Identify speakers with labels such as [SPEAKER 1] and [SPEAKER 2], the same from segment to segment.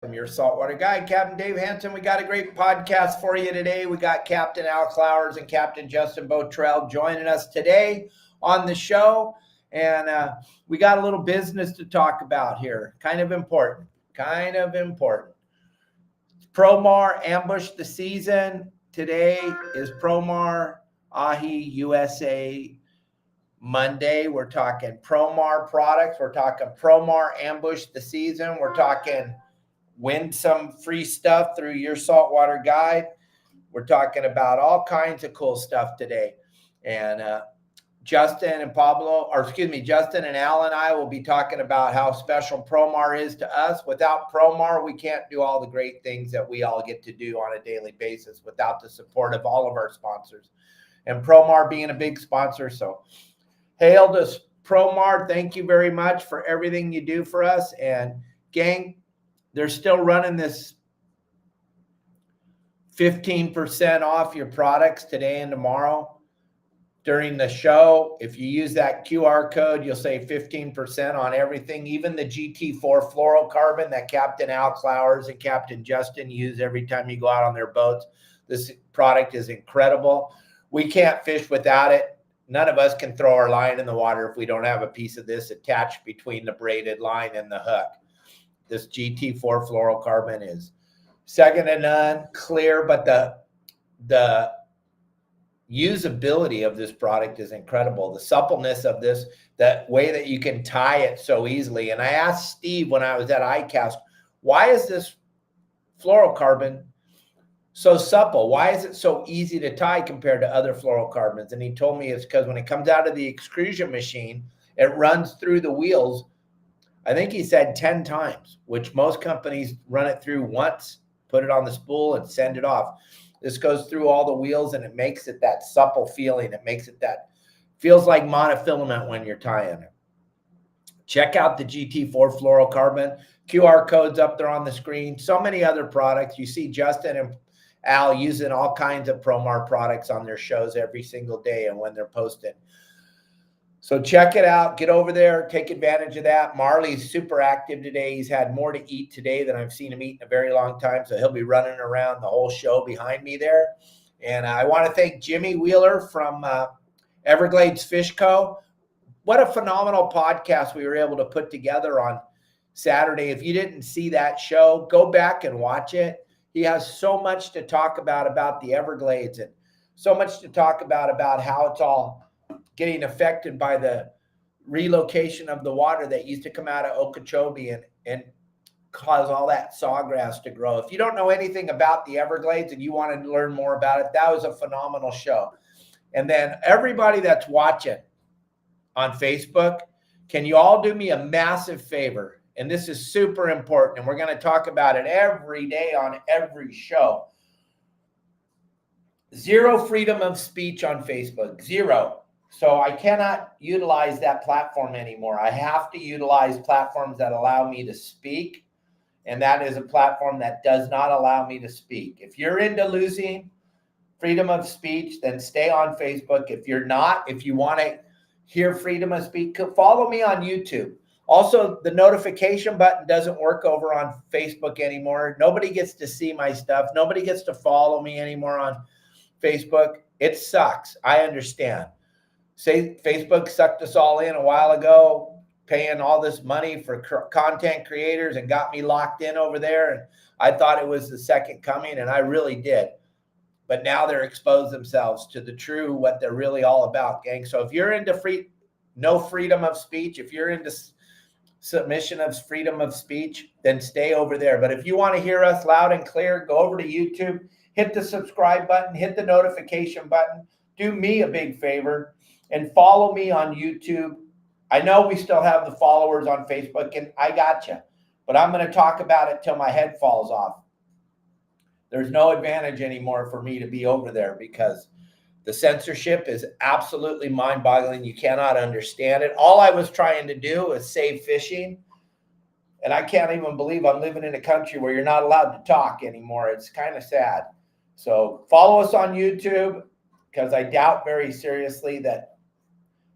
[SPEAKER 1] I'm your saltwater guide, Captain Dave Hansen. We got a great podcast for you today. We got Captain Al Clowers and Captain Justin Botrell joining us today on the show. And we got a little business to talk about here. Kind of important. Promar ambushed the season. Today is Promar Ahi USA Monday. We're talking Promar products. We're talking Promar ambush the season. We're talking win some free stuff through your saltwater guide. We're talking about all kinds of cool stuff today. And Justin and Al and I will be talking about how special Promar is to us. Without Promar, we can't do all the great things that we all get to do on a daily basis without the support of all of our sponsors. And Promar being a big sponsor. So hail to Promar. Thank you very much for everything you do for us. And gang, they're still running this 15% off your products today and tomorrow during the show. If you use that QR code, you'll save 15% on everything, even the GT4 fluorocarbon that Captain Al Clowers and Captain Justin use every time you go out on their boats. This product is incredible. We can't fish without it. None of us can throw our line in the water if we don't have a piece of this attached between the braided line and the hook. This GT4 fluorocarbon is second to none, clear, but the usability of this product is incredible. The suppleness of this, that way that you can tie it so easily. And I asked Steve when I was at ICAST, why is this fluorocarbon so supple? Why is it so easy to tie compared to other fluorocarbons? And he told me it's because when it comes out of the extrusion machine, it runs through the wheels. I think he said 10 times, which most companies run it through once, put it on the spool and send it off. This goes through all the wheels and it makes it that supple feeling. It makes it that feels like monofilament when you're tying it. Check out the GT4 fluorocarbon. QR codes up there on the screen. So many other products. You see Justin and Al using all kinds of Promar products on their shows every single day and when they're posted. So check it out. Get over there. Take advantage of that. Marley's super active today. He's had more to eat today than I've seen him eat in a very long time. So he'll be running around the whole show behind me there. And I want to thank Jimmy Wheeler from Everglades Fish Co. What a phenomenal podcast we were able to put together on Saturday. If you didn't see that show, go back and watch it. He has so much to talk about the Everglades, and so much to talk about how it's all getting affected by the relocation of the water that used to come out of Okeechobee and cause all that sawgrass to grow. If you don't know anything about the Everglades and you want to learn more about it, that was a phenomenal show. And then everybody that's watching on Facebook, can you all do me a massive favor? And this is super important, and we're going to talk about it every day on every show. Zero freedom of speech on Facebook. Zero. So I cannot utilize that platform anymore. I have to utilize platforms that allow me to speak. And that is a platform that does not allow me to speak. If you're into losing freedom of speech, then stay on Facebook. If you're not, if you want to hear freedom of speech, follow me on YouTube. Also, the notification button doesn't work over on Facebook anymore. Nobody gets to see my stuff. Nobody gets to follow me anymore on Facebook. It sucks. I understand. Say Facebook sucked us all in a while ago, paying all this money for content creators and got me locked in over there. And I thought it was the second coming, and I really did. But now they're exposed themselves to the true, what they're really all about, gang. So if you're into no freedom of speech, if you're into submission of freedom of speech, then stay over there. But if you want to hear us loud and clear, go over to YouTube, hit the subscribe button, hit the notification button. Do me a big favor and follow me on YouTube. I know we still have the followers on Facebook, and I got you, but I'm going to talk about it till my head falls off. There's no advantage anymore for me to be over there because the censorship is absolutely mind-boggling. You cannot understand it. All I was trying to do is save fishing, and I can't even believe I'm living in a country where you're not allowed to talk anymore. It's kind of sad. So follow us on YouTube, because I doubt very seriously that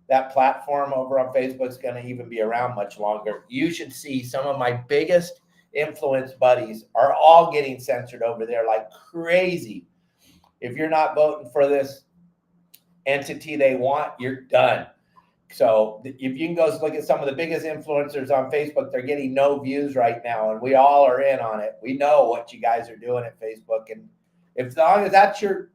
[SPEAKER 1] that platform over on Facebook is going to even be around much longer. You should see some of my biggest influence buddies are all getting censored over there like crazy. If you're not voting for this entity they want, you're done. So if you can go look at some of the biggest influencers on Facebook, they're getting no views right now, and we all are in on it. We know what you guys are doing at Facebook, and if as long as that's your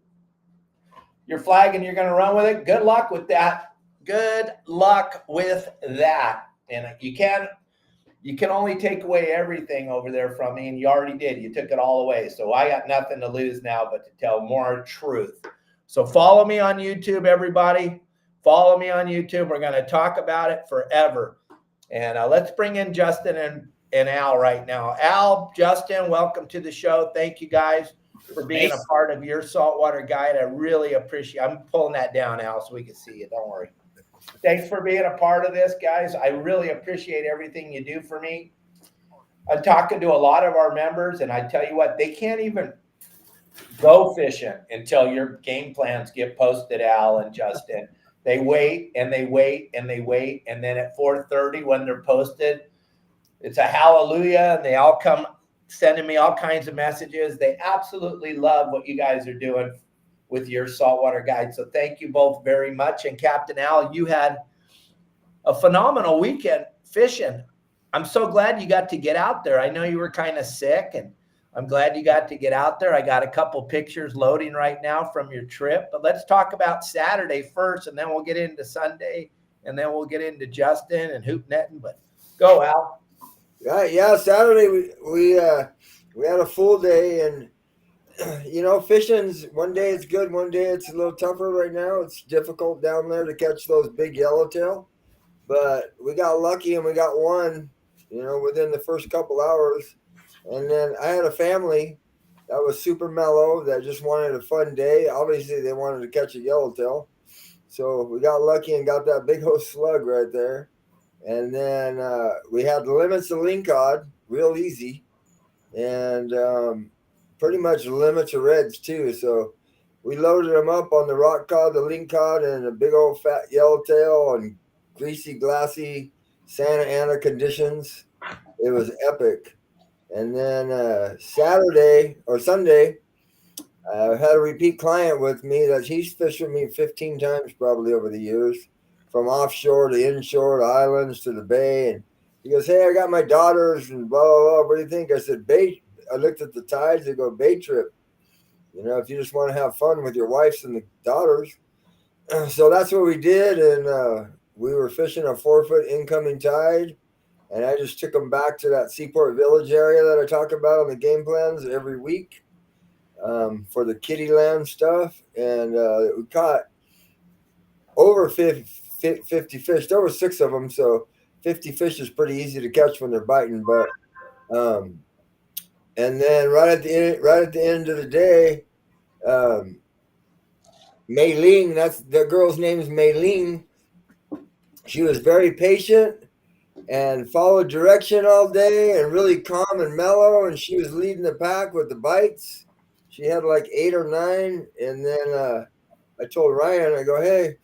[SPEAKER 1] flag and you're going to run with it, good luck with that. Good luck with that. And you can only take away everything over there from me, and you already did. You took it all away. So I got nothing to lose now but to tell more truth. So follow me on YouTube, everybody. Follow me on YouTube. We're going to talk about it forever. And let's bring in Justin and Al right now. Al, Justin, welcome to the show. Thank you guys for being a part of your saltwater guide. I really appreciate it. I'm pulling that down, Al, so we can see it. Don't worry. Thanks for being a part of this, guys. I really appreciate everything you do for me. I'm talking to a lot of our members, and I tell you what, they can't even go fishing until your game plans get posted, Al and Justin. They wait and they wait and they wait, and then at 4:30 when they're posted, it's a hallelujah, and they all come sending me all kinds of messages. They absolutely love what you guys are doing with your saltwater guide. So thank you both very much. And Captain Al, you had a phenomenal weekend fishing. I'm so glad you got to get out there. I know you were kind of sick, and I'm glad you got to get out there. I got a couple pictures loading right now from your trip, but let's talk about Saturday first, and then we'll get into Sunday, and then we'll get into Justin and hoop netting. But go, Al.
[SPEAKER 2] Yeah. Saturday we had a full day, and fishing's one day it's good, one day it's a little tougher. Right now it's difficult down there to catch those big yellowtail, but we got lucky and we got one, within the first couple hours. And then I had a family that was super mellow that just wanted a fun day. Obviously they wanted to catch a yellowtail, so we got lucky and got that big old slug right there. And then we had limits of lingcod, real easy, and pretty much limits of reds too. So we loaded them up on the rock cod, the lingcod, and a big old fat yellowtail and greasy, glassy Santa Ana conditions. It was epic. And then Sunday, I had a repeat client with me that he's fished with me 15 times probably over the years, from offshore to inshore to islands to the bay. And he goes, "Hey, I got my daughters and blah, blah, blah. What do you think?" I said, "Bait." I looked at the tides. They go, "Bait trip. If you just want to have fun with your wives and the daughters." So that's what we did. And we were fishing a 4-foot incoming tide. And I just took them back to that Seaport Village area that I talk about on the game plans every week for the kiddie land stuff. And we caught over 50 fish. There were 6 of them, so 50 fish is pretty easy to catch when they're biting. But and then right at the end of the day, Mei-Ling, that's the girl's name is Mei-Ling. She was very patient and followed direction all day and really calm and mellow, and she was leading the pack with the bites. She had like 8 or 9, and then I told Ryan, I go, "Hey,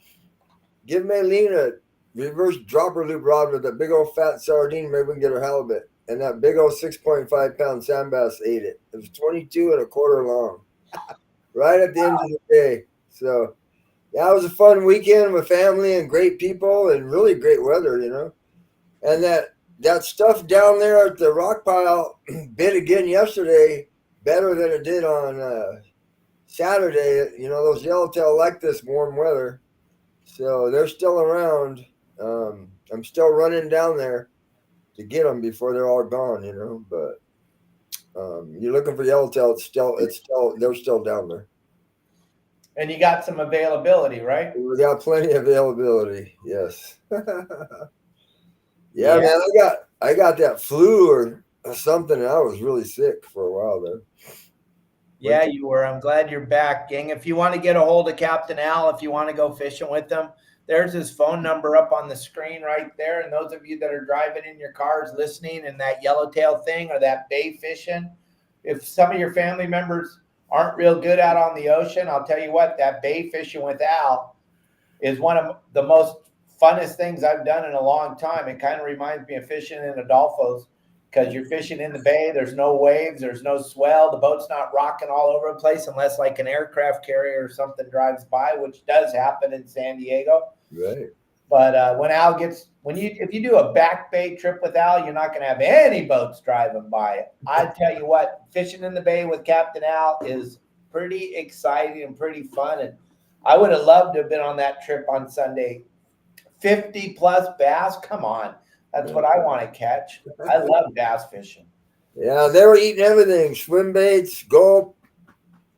[SPEAKER 2] give Mei-Ling a reverse dropper loop rod with a big old fat sardine, maybe we can get her halibut." And that big old 6.5 pound sand bass ate it. It was 22 1/4 long right at the end of the day. So yeah, it was a fun weekend with family and great people and really great weather, And that stuff down there at the rock pile bit again yesterday, better than it did on Saturday. Those yellowtail like this warm weather, so they're still around. I'm still running down there to get them before they're all gone, But you're looking for yellowtail, they're still down there.
[SPEAKER 1] And you got some availability, right?
[SPEAKER 2] We got plenty of availability. Yes. Yeah, man, I got that flu or something, and I was really sick for a while there.
[SPEAKER 1] Yeah, you were. I'm glad you're back, gang. If you want to get a hold of Captain Al, if you want to go fishing with him, there's his phone number up on the screen right there. And those of you that are driving in your cars listening and that yellowtail thing or that bay fishing, if some of your family members aren't real good out on the ocean, I'll tell you what, that bay fishing with Al is one of the most funnest things I've done in a long time. It kind of reminds me of fishing in Adolfo's because you're fishing in the bay. There's no waves. There's no swell. The boat's not rocking all over the place unless like an aircraft carrier or something drives by, which does happen in San Diego.
[SPEAKER 2] Right.
[SPEAKER 1] But when Al gets, if you do a back bay trip with Al, you're not going to have any boats driving by it. I tell you what, fishing in the bay with Captain Al is pretty exciting and pretty fun. And I would have loved to have been on that trip on Sunday. 50 plus bass. Come on. That's what I want to catch. I love bass fishing.
[SPEAKER 2] Yeah, they were eating everything. Swim baits, gulp,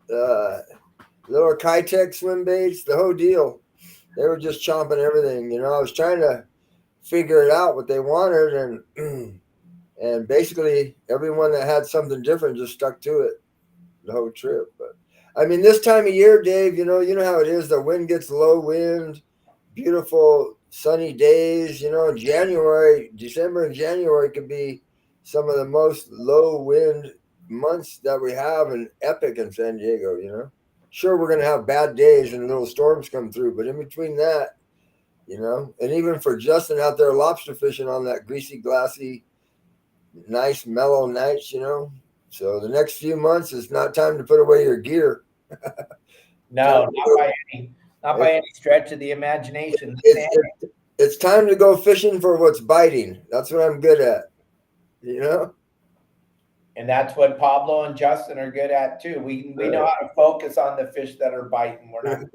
[SPEAKER 2] little Kitech swim baits, the whole deal. They were just chomping everything. You know, I was trying to figure it out what they wanted, and basically everyone that had something different just stuck to it the whole trip. But I mean, this time of year, Dave, you know how it is. The wind gets low wind, beautiful sunny days. You know, December and January could be some of the most low wind months that we have, and epic in San Diego. You know, sure, we're going to have bad days and little storms come through, but in between that, you know, and even for Justin out there lobster fishing on that greasy, glassy, nice, mellow nights, you know. So the next few months, it's not time to put away your gear.
[SPEAKER 1] No, not by any stretch of the imagination.
[SPEAKER 2] It's time to go fishing for what's biting. That's what I'm good at, you know.
[SPEAKER 1] And that's what Pablo and Justin are good at too. We know how to focus on the fish that are biting. We're not.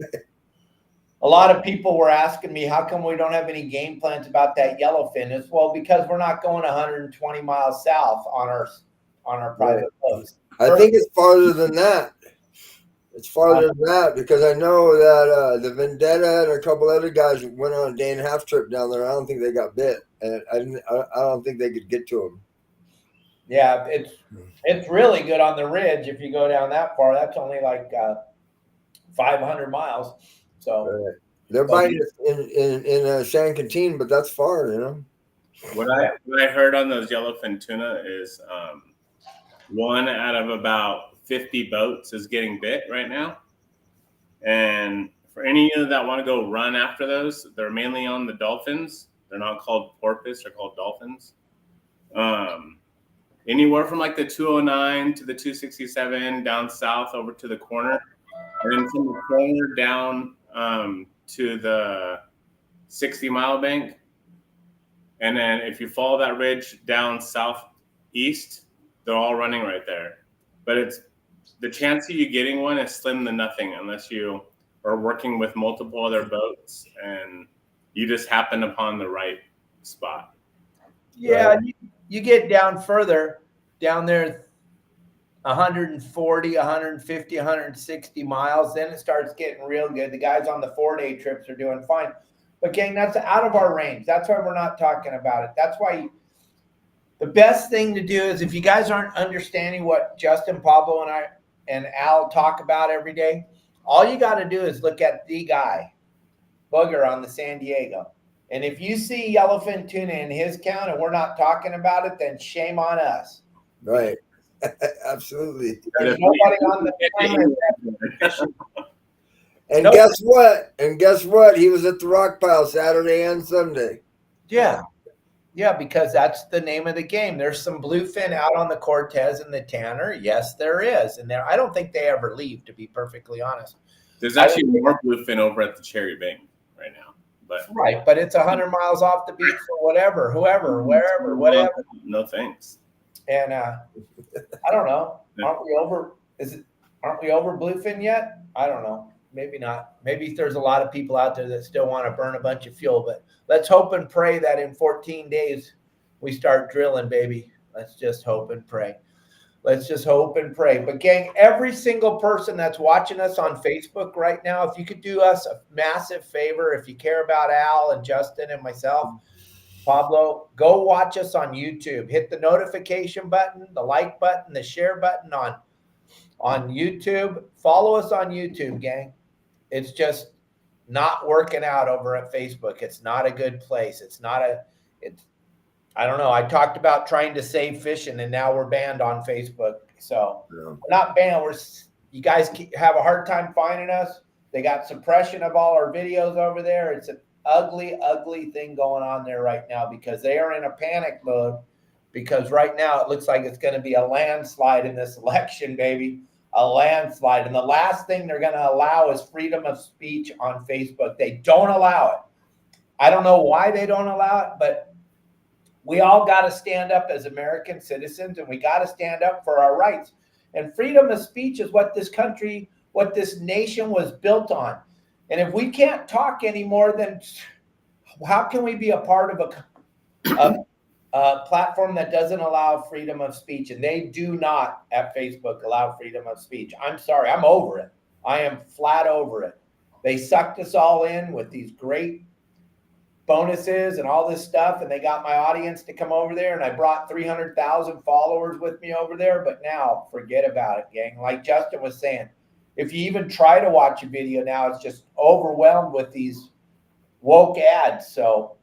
[SPEAKER 1] A lot of people were asking me, how come we don't have any game plans about that yellowfin? It's because we're not going 120 miles south on our private boats.
[SPEAKER 2] I think it's farther than that. It's farther than that, because I know that the Vendetta and a couple other guys went on a day and a half trip down there. I don't think they got bit, and I don't think they could get to them.
[SPEAKER 1] Yeah, it's really good on the ridge if you go down that far. That's only like 500 miles. So
[SPEAKER 2] they're biting in San Quintin, but that's far, you know.
[SPEAKER 3] What I heard on those yellowfin tuna is one out of about 50 boats is getting bit right now. And for any of you that want to go run after those, they're mainly on the dolphins. They're not called porpoise, they're called dolphins. Anywhere from like the 209 to the 267 down south over to the corner, and then from the corner down to the 60-mile bank. And then if you follow that ridge down southeast, they're all running right there. But it's the chance of you getting one is slim to nothing unless you are working with multiple other boats and you just happen upon the right spot.
[SPEAKER 1] Yeah, right. You get down further, down there 140, 150, 160 miles, then it starts getting real good. The guys on the 4-day trips are doing fine. But gang, that's out of our range. That's why we're not talking about it. That's why the best thing to do is, if you guys aren't understanding what Justin, Pablo, and Al talk about every day, all you got to do is look at the guy, Booger, on the San Diego. And if you see yellowfin tuna in his count and we're not talking about it, then shame on us.
[SPEAKER 2] Right. Absolutely.
[SPEAKER 1] There's nobody on the planet.
[SPEAKER 2] And guess what? He was at the rock pile Saturday and Sunday.
[SPEAKER 1] Yeah. Yeah, because that's the name of the game. There's some bluefin out on the Cortez and the Tanner. Yes, there is. And I don't think they ever leave, to be perfectly honest.
[SPEAKER 3] There's actually more bluefin over at the Cherry Bank right now.
[SPEAKER 1] But it's 100 miles off the beach for whatever, whoever, wherever, whatever.
[SPEAKER 3] No thanks.
[SPEAKER 1] And I don't know. Aren't we over bluefin yet? I don't know. Maybe not. Maybe there's a lot of people out there that still want to burn a bunch of fuel, but let's hope and pray that in 14 days we start drilling, baby. Let's just hope and pray. Let's just hope and pray. But gang, every single person that's watching us on Facebook right now, if you could do us a massive favor, if you care about Al and Justin and myself, Pablo, go watch us on YouTube. Hit the notification button, the like button, the share button on YouTube. Follow us on YouTube, gang. It's just not working out over at Facebook. It's not a good place. I don't know. I talked about trying to save fishing, and now we're banned on Facebook. So We're not banned. You guys have a hard time finding us. They got suppression of all our videos over there. It's an ugly, ugly thing going on there right now because they are in a panic mode because right now it looks like it's going to be a landslide in this election, baby. A landslide. And the last thing they're going to allow is freedom of speech on Facebook. They don't allow it. I don't know why they don't allow it, but we all got to stand up as American citizens, and we got to stand up for our rights. And freedom of speech is what this country, what this nation was built on. And if we can't talk anymore, then how can we be a part of a platform that doesn't allow freedom of speech? And they do not at Facebook allow freedom of speech. I'm sorry. I'm over it. I am flat over it. They sucked us all in with these great bonuses and all this stuff. And they got my audience to come over there. And I brought 300,000 followers with me over there. But now forget about it, gang. Like Justin was saying, if you even try to watch a video now, it's just overwhelmed with these woke ads. So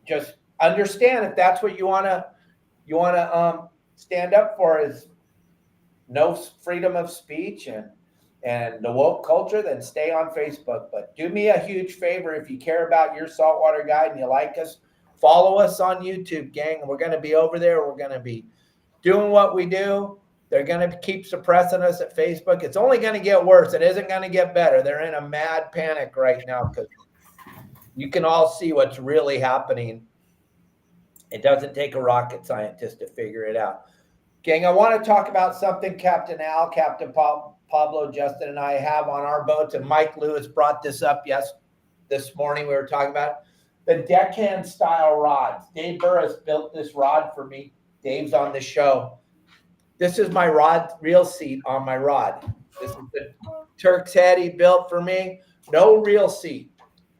[SPEAKER 1] just understand, if that's what you want to stand up for, is no freedom of speech and the woke culture, then stay on Facebook. But do me a huge favor, if you care about your saltwater guide and you like us, follow us on YouTube, gang. We're going to be over there. We're going to be doing what we do. They're going to keep suppressing us at Facebook. It's only going to get worse. It isn't going to get better. They're in a mad panic right now because you can all see what's really happening. It doesn't take a rocket scientist to figure it out. Gang, I want to talk about something Captain Al, Captain Pablo, Justin, and I have on our boats, and Mike Lewis brought this up this morning. We were talking about the deckhand style rods. Dave Burris built this rod for me. Dave's on the show. This is my rod reel seat on my rod. This is the Turk's head he built for me. No reel seat.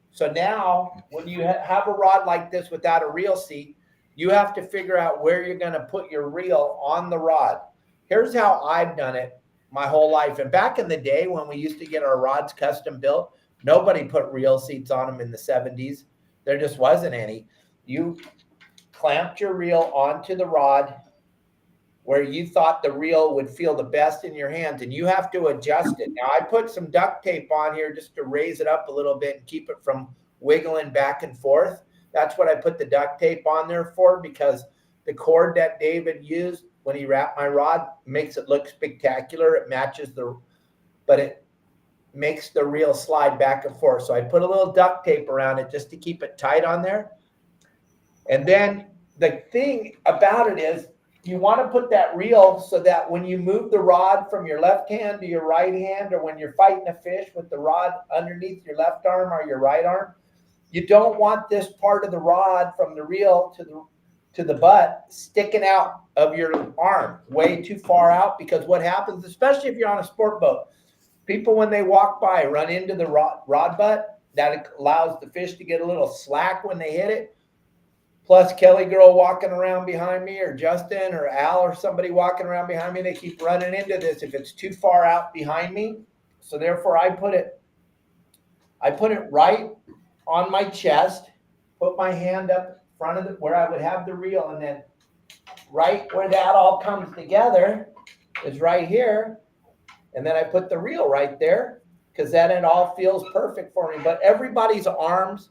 [SPEAKER 1] So now when you have a rod like this without a reel seat, you have to figure out where you're going to put your reel on the rod. Here's how I've done it my whole life. And back in the day when we used to get our rods custom built, nobody put reel seats on them in the 70s. There just wasn't any. You clamped your reel onto the rod where you thought the reel would feel the best in your hands, and you have to adjust it. Now, I put some duct tape on here just to raise it up a little bit and keep it from wiggling back and forth. That's what I put the duct tape on there for, because the cord that David used when he wrapped my rod makes it look spectacular. It matches but it makes the reel slide back and forth. So I put a little duct tape around it just to keep it tight on there. And then the thing about it is, you want to put that reel so that when you move the rod from your left hand to your right hand, or when you're fighting a fish with the rod underneath your left arm or your right arm, you don't want this part of the rod from the reel to the butt sticking out of your arm way too far out. Because what happens, especially if you're on a sport boat, people, when they walk by, run into the rod butt. That allows the fish to get a little slack when they hit it. Plus Kelly girl walking around behind me, or Justin or Al or somebody walking around behind me, they keep running into this if it's too far out behind me. So therefore I put it right on my chest, put my hand up in front of where I would have the reel, and then right where that all comes together is right here. And then I put the reel right there, because then it all feels perfect for me. But everybody's arms,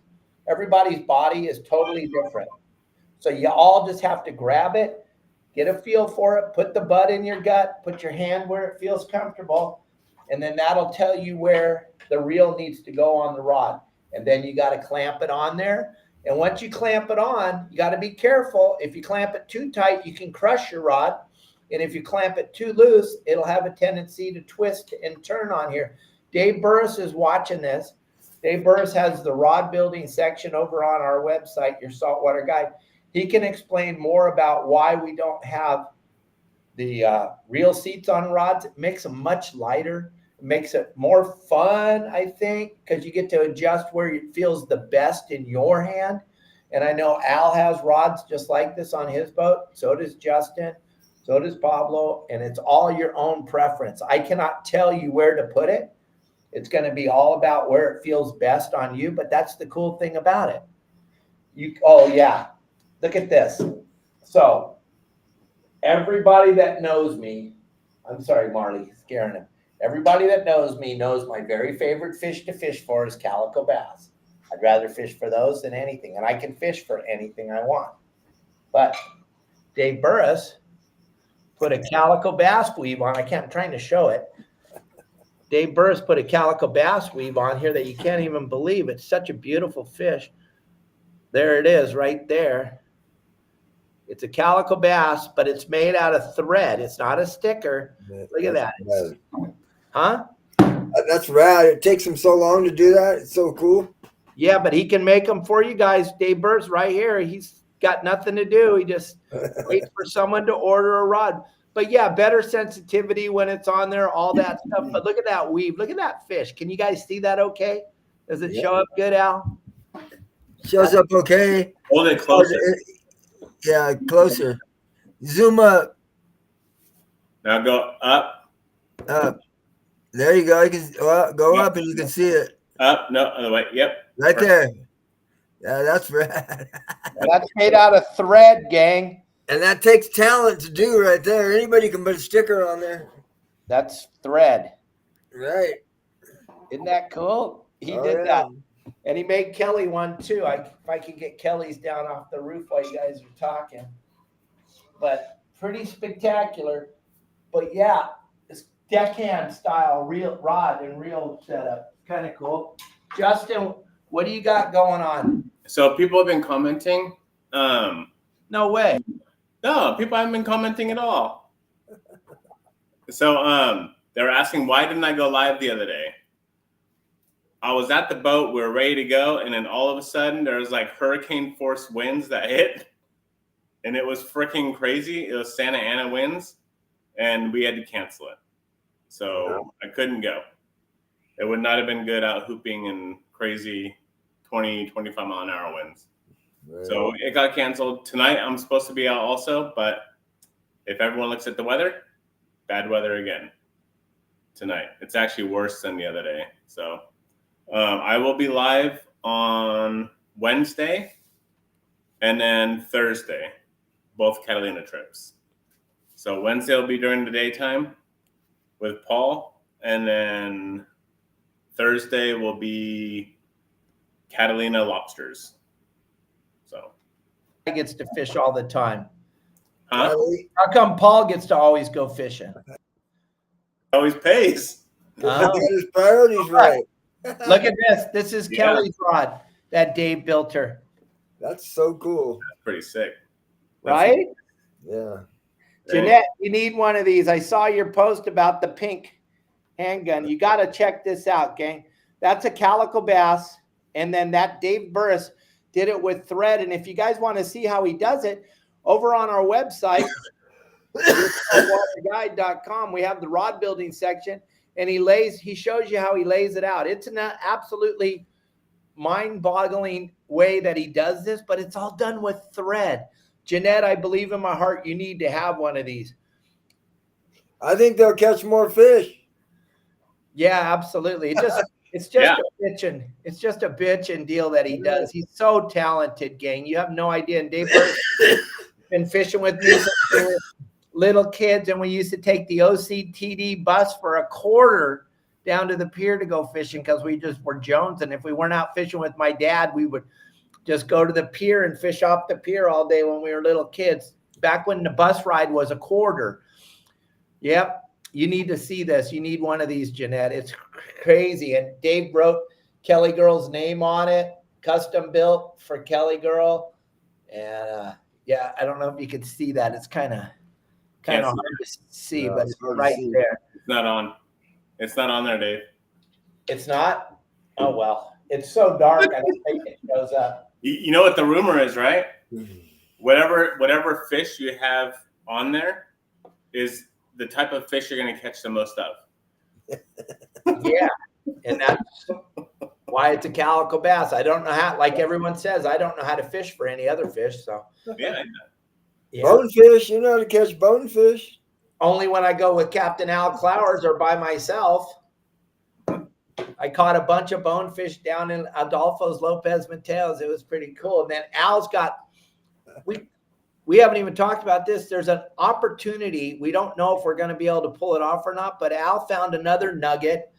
[SPEAKER 1] everybody's body is totally different. So you all just have to grab it, get a feel for it, put the butt in your gut, put your hand where it feels comfortable, and then that'll tell you where the reel needs to go on the rod. And then you got to clamp it on there. And once you clamp it on, you got to be careful. If you clamp it too tight, you can crush your rod. And if you clamp it too loose, it'll have a tendency to twist and turn on here. Dave Burris is watching this. Dave Burris has the rod building section over on our website, Your Saltwater Guide. He can explain more about why we don't have the reel seats on rods. It makes them much lighter. It makes it more fun, I think, because you get to adjust where it feels the best in your hand. And I know Al has rods just like this on his boat. So does Justin. So does Pablo. And it's all your own preference. I cannot tell you where to put it. It's going to be all about where it feels best on you. But that's the cool thing about it. Oh, yeah. Look at this. So everybody that knows me, I'm sorry, Marley, scaring him. Everybody that knows me knows my very favorite fish to fish for is calico bass. I'd rather fish for those than anything. And I can fish for anything I want. But Dave Burris put a calico bass weave on. I'm trying to show it. Dave Burris put a calico bass weave on here that you can't even believe. It's such a beautiful fish. There it is right there. It's a calico bass, but it's made out of thread. It's not a sticker. Look at that. Huh?
[SPEAKER 2] That's rad. It takes him so long to do that. It's so cool.
[SPEAKER 1] Yeah, but he can make them for you guys. Dave Burris right here. He's got nothing to do. He just waits for someone to order a rod. But yeah, better sensitivity when it's on there, all that stuff. But look at that weave. Look at that fish. Can you guys see that okay? Does it show up good, Al?
[SPEAKER 2] Shows up okay.
[SPEAKER 3] Hold it closer.
[SPEAKER 2] Yeah, closer. Zoom up.
[SPEAKER 3] Now go up.
[SPEAKER 2] Up. There you go. You can go up and you can see it.
[SPEAKER 3] Up. No, other way. Yep.
[SPEAKER 2] Right there. Yeah, that's rad.
[SPEAKER 1] That's made out of thread, gang.
[SPEAKER 2] And that takes talent to do right there. Anybody can put a sticker on there.
[SPEAKER 1] That's thread.
[SPEAKER 2] Right.
[SPEAKER 1] Isn't that cool? He did that. And he made Kelly one too. If I could get Kelly's down off the roof while you guys are talking. But pretty spectacular. But yeah, it's deckhand style, real rod and reel setup. Kind of cool. Justin, what do you got going on?
[SPEAKER 3] So people have been commenting.
[SPEAKER 1] No way.
[SPEAKER 3] No, people haven't been commenting at all. So they were asking, why didn't I go live the other day? I was at the boat, we were ready to go, and then all of a sudden there was like hurricane force winds that hit, and it was freaking crazy. It was Santa Ana winds, and we had to cancel it. So I couldn't go. It would not have been good out hooping in crazy 20, 25 mile an hour winds. Right. So it got canceled. Tonight I'm supposed to be out also, but if everyone looks at the weather, bad weather again tonight. It's actually worse than the other day. So I will be live on Wednesday and then Thursday, both Catalina trips. So Wednesday will be during the daytime with Paul, and then Thursday will be Catalina lobsters. So
[SPEAKER 1] he gets to fish all the time.
[SPEAKER 3] Huh?
[SPEAKER 1] How come Paul gets to always go fishing?
[SPEAKER 3] Always pays.
[SPEAKER 2] His priorities right.
[SPEAKER 1] Look at this. This is Kelly's rod that Dave built her.
[SPEAKER 2] That's so cool.
[SPEAKER 3] That's pretty sick.
[SPEAKER 1] Right?
[SPEAKER 2] Yeah.
[SPEAKER 1] Jeanette, you need one of these. I saw your post about the pink handgun. You got to check this out, gang. That's a calico bass. And then that Dave Burris did it with thread. And if you guys want to see how he does it, over on our website, saltwaterguide.com, we have the rod building section, and he shows you how he lays it out. It's an absolutely mind-boggling way that he does this, but it's all done with thread. Jeanette, I believe in my heart you need to have one of these.
[SPEAKER 2] I think they'll catch more fish.
[SPEAKER 1] Yeah, absolutely. It's just a bitchin' deal that he does. He's so talented, gang. You have no idea. And Dave Burris been fishing with me since we were little kids, and we used to take the OCTD bus for a quarter down to the pier to go fishing because we just were Jones. And if we weren't out fishing with my dad, we would just go to the pier and fish off the pier all day when we were little kids. Back when the bus ride was a quarter. Yep. You need to see this. You need one of these, Jeanette. It's crazy. And Dave wrote Kelly Girl's name on it, custom built for Kelly Girl. And yeah, I don't know if you can see that. It's kind of hard to see, but it's right there.
[SPEAKER 3] It's not on. It's not on there, Dave.
[SPEAKER 1] It's not? Oh, well. It's so dark, I don't think it shows up.
[SPEAKER 3] You know what the rumor is, right? Whatever fish you have on there is the type of fish you're going to catch the most of.
[SPEAKER 1] Yeah, and that's why it's a calico bass. I don't know how, like everyone says, I don't know how to fish for any other fish. So
[SPEAKER 3] yeah.
[SPEAKER 2] Bonefish, you know how to catch bonefish.
[SPEAKER 1] Only when I go with Captain Al Clowers or by myself. I caught a bunch of bonefish down in Adolfo's Lopez Mateos. It was pretty cool. And then Al's got, we haven't even talked about this. There's an opportunity. We don't know if we're going to be able to pull it off or not, but Al found another nugget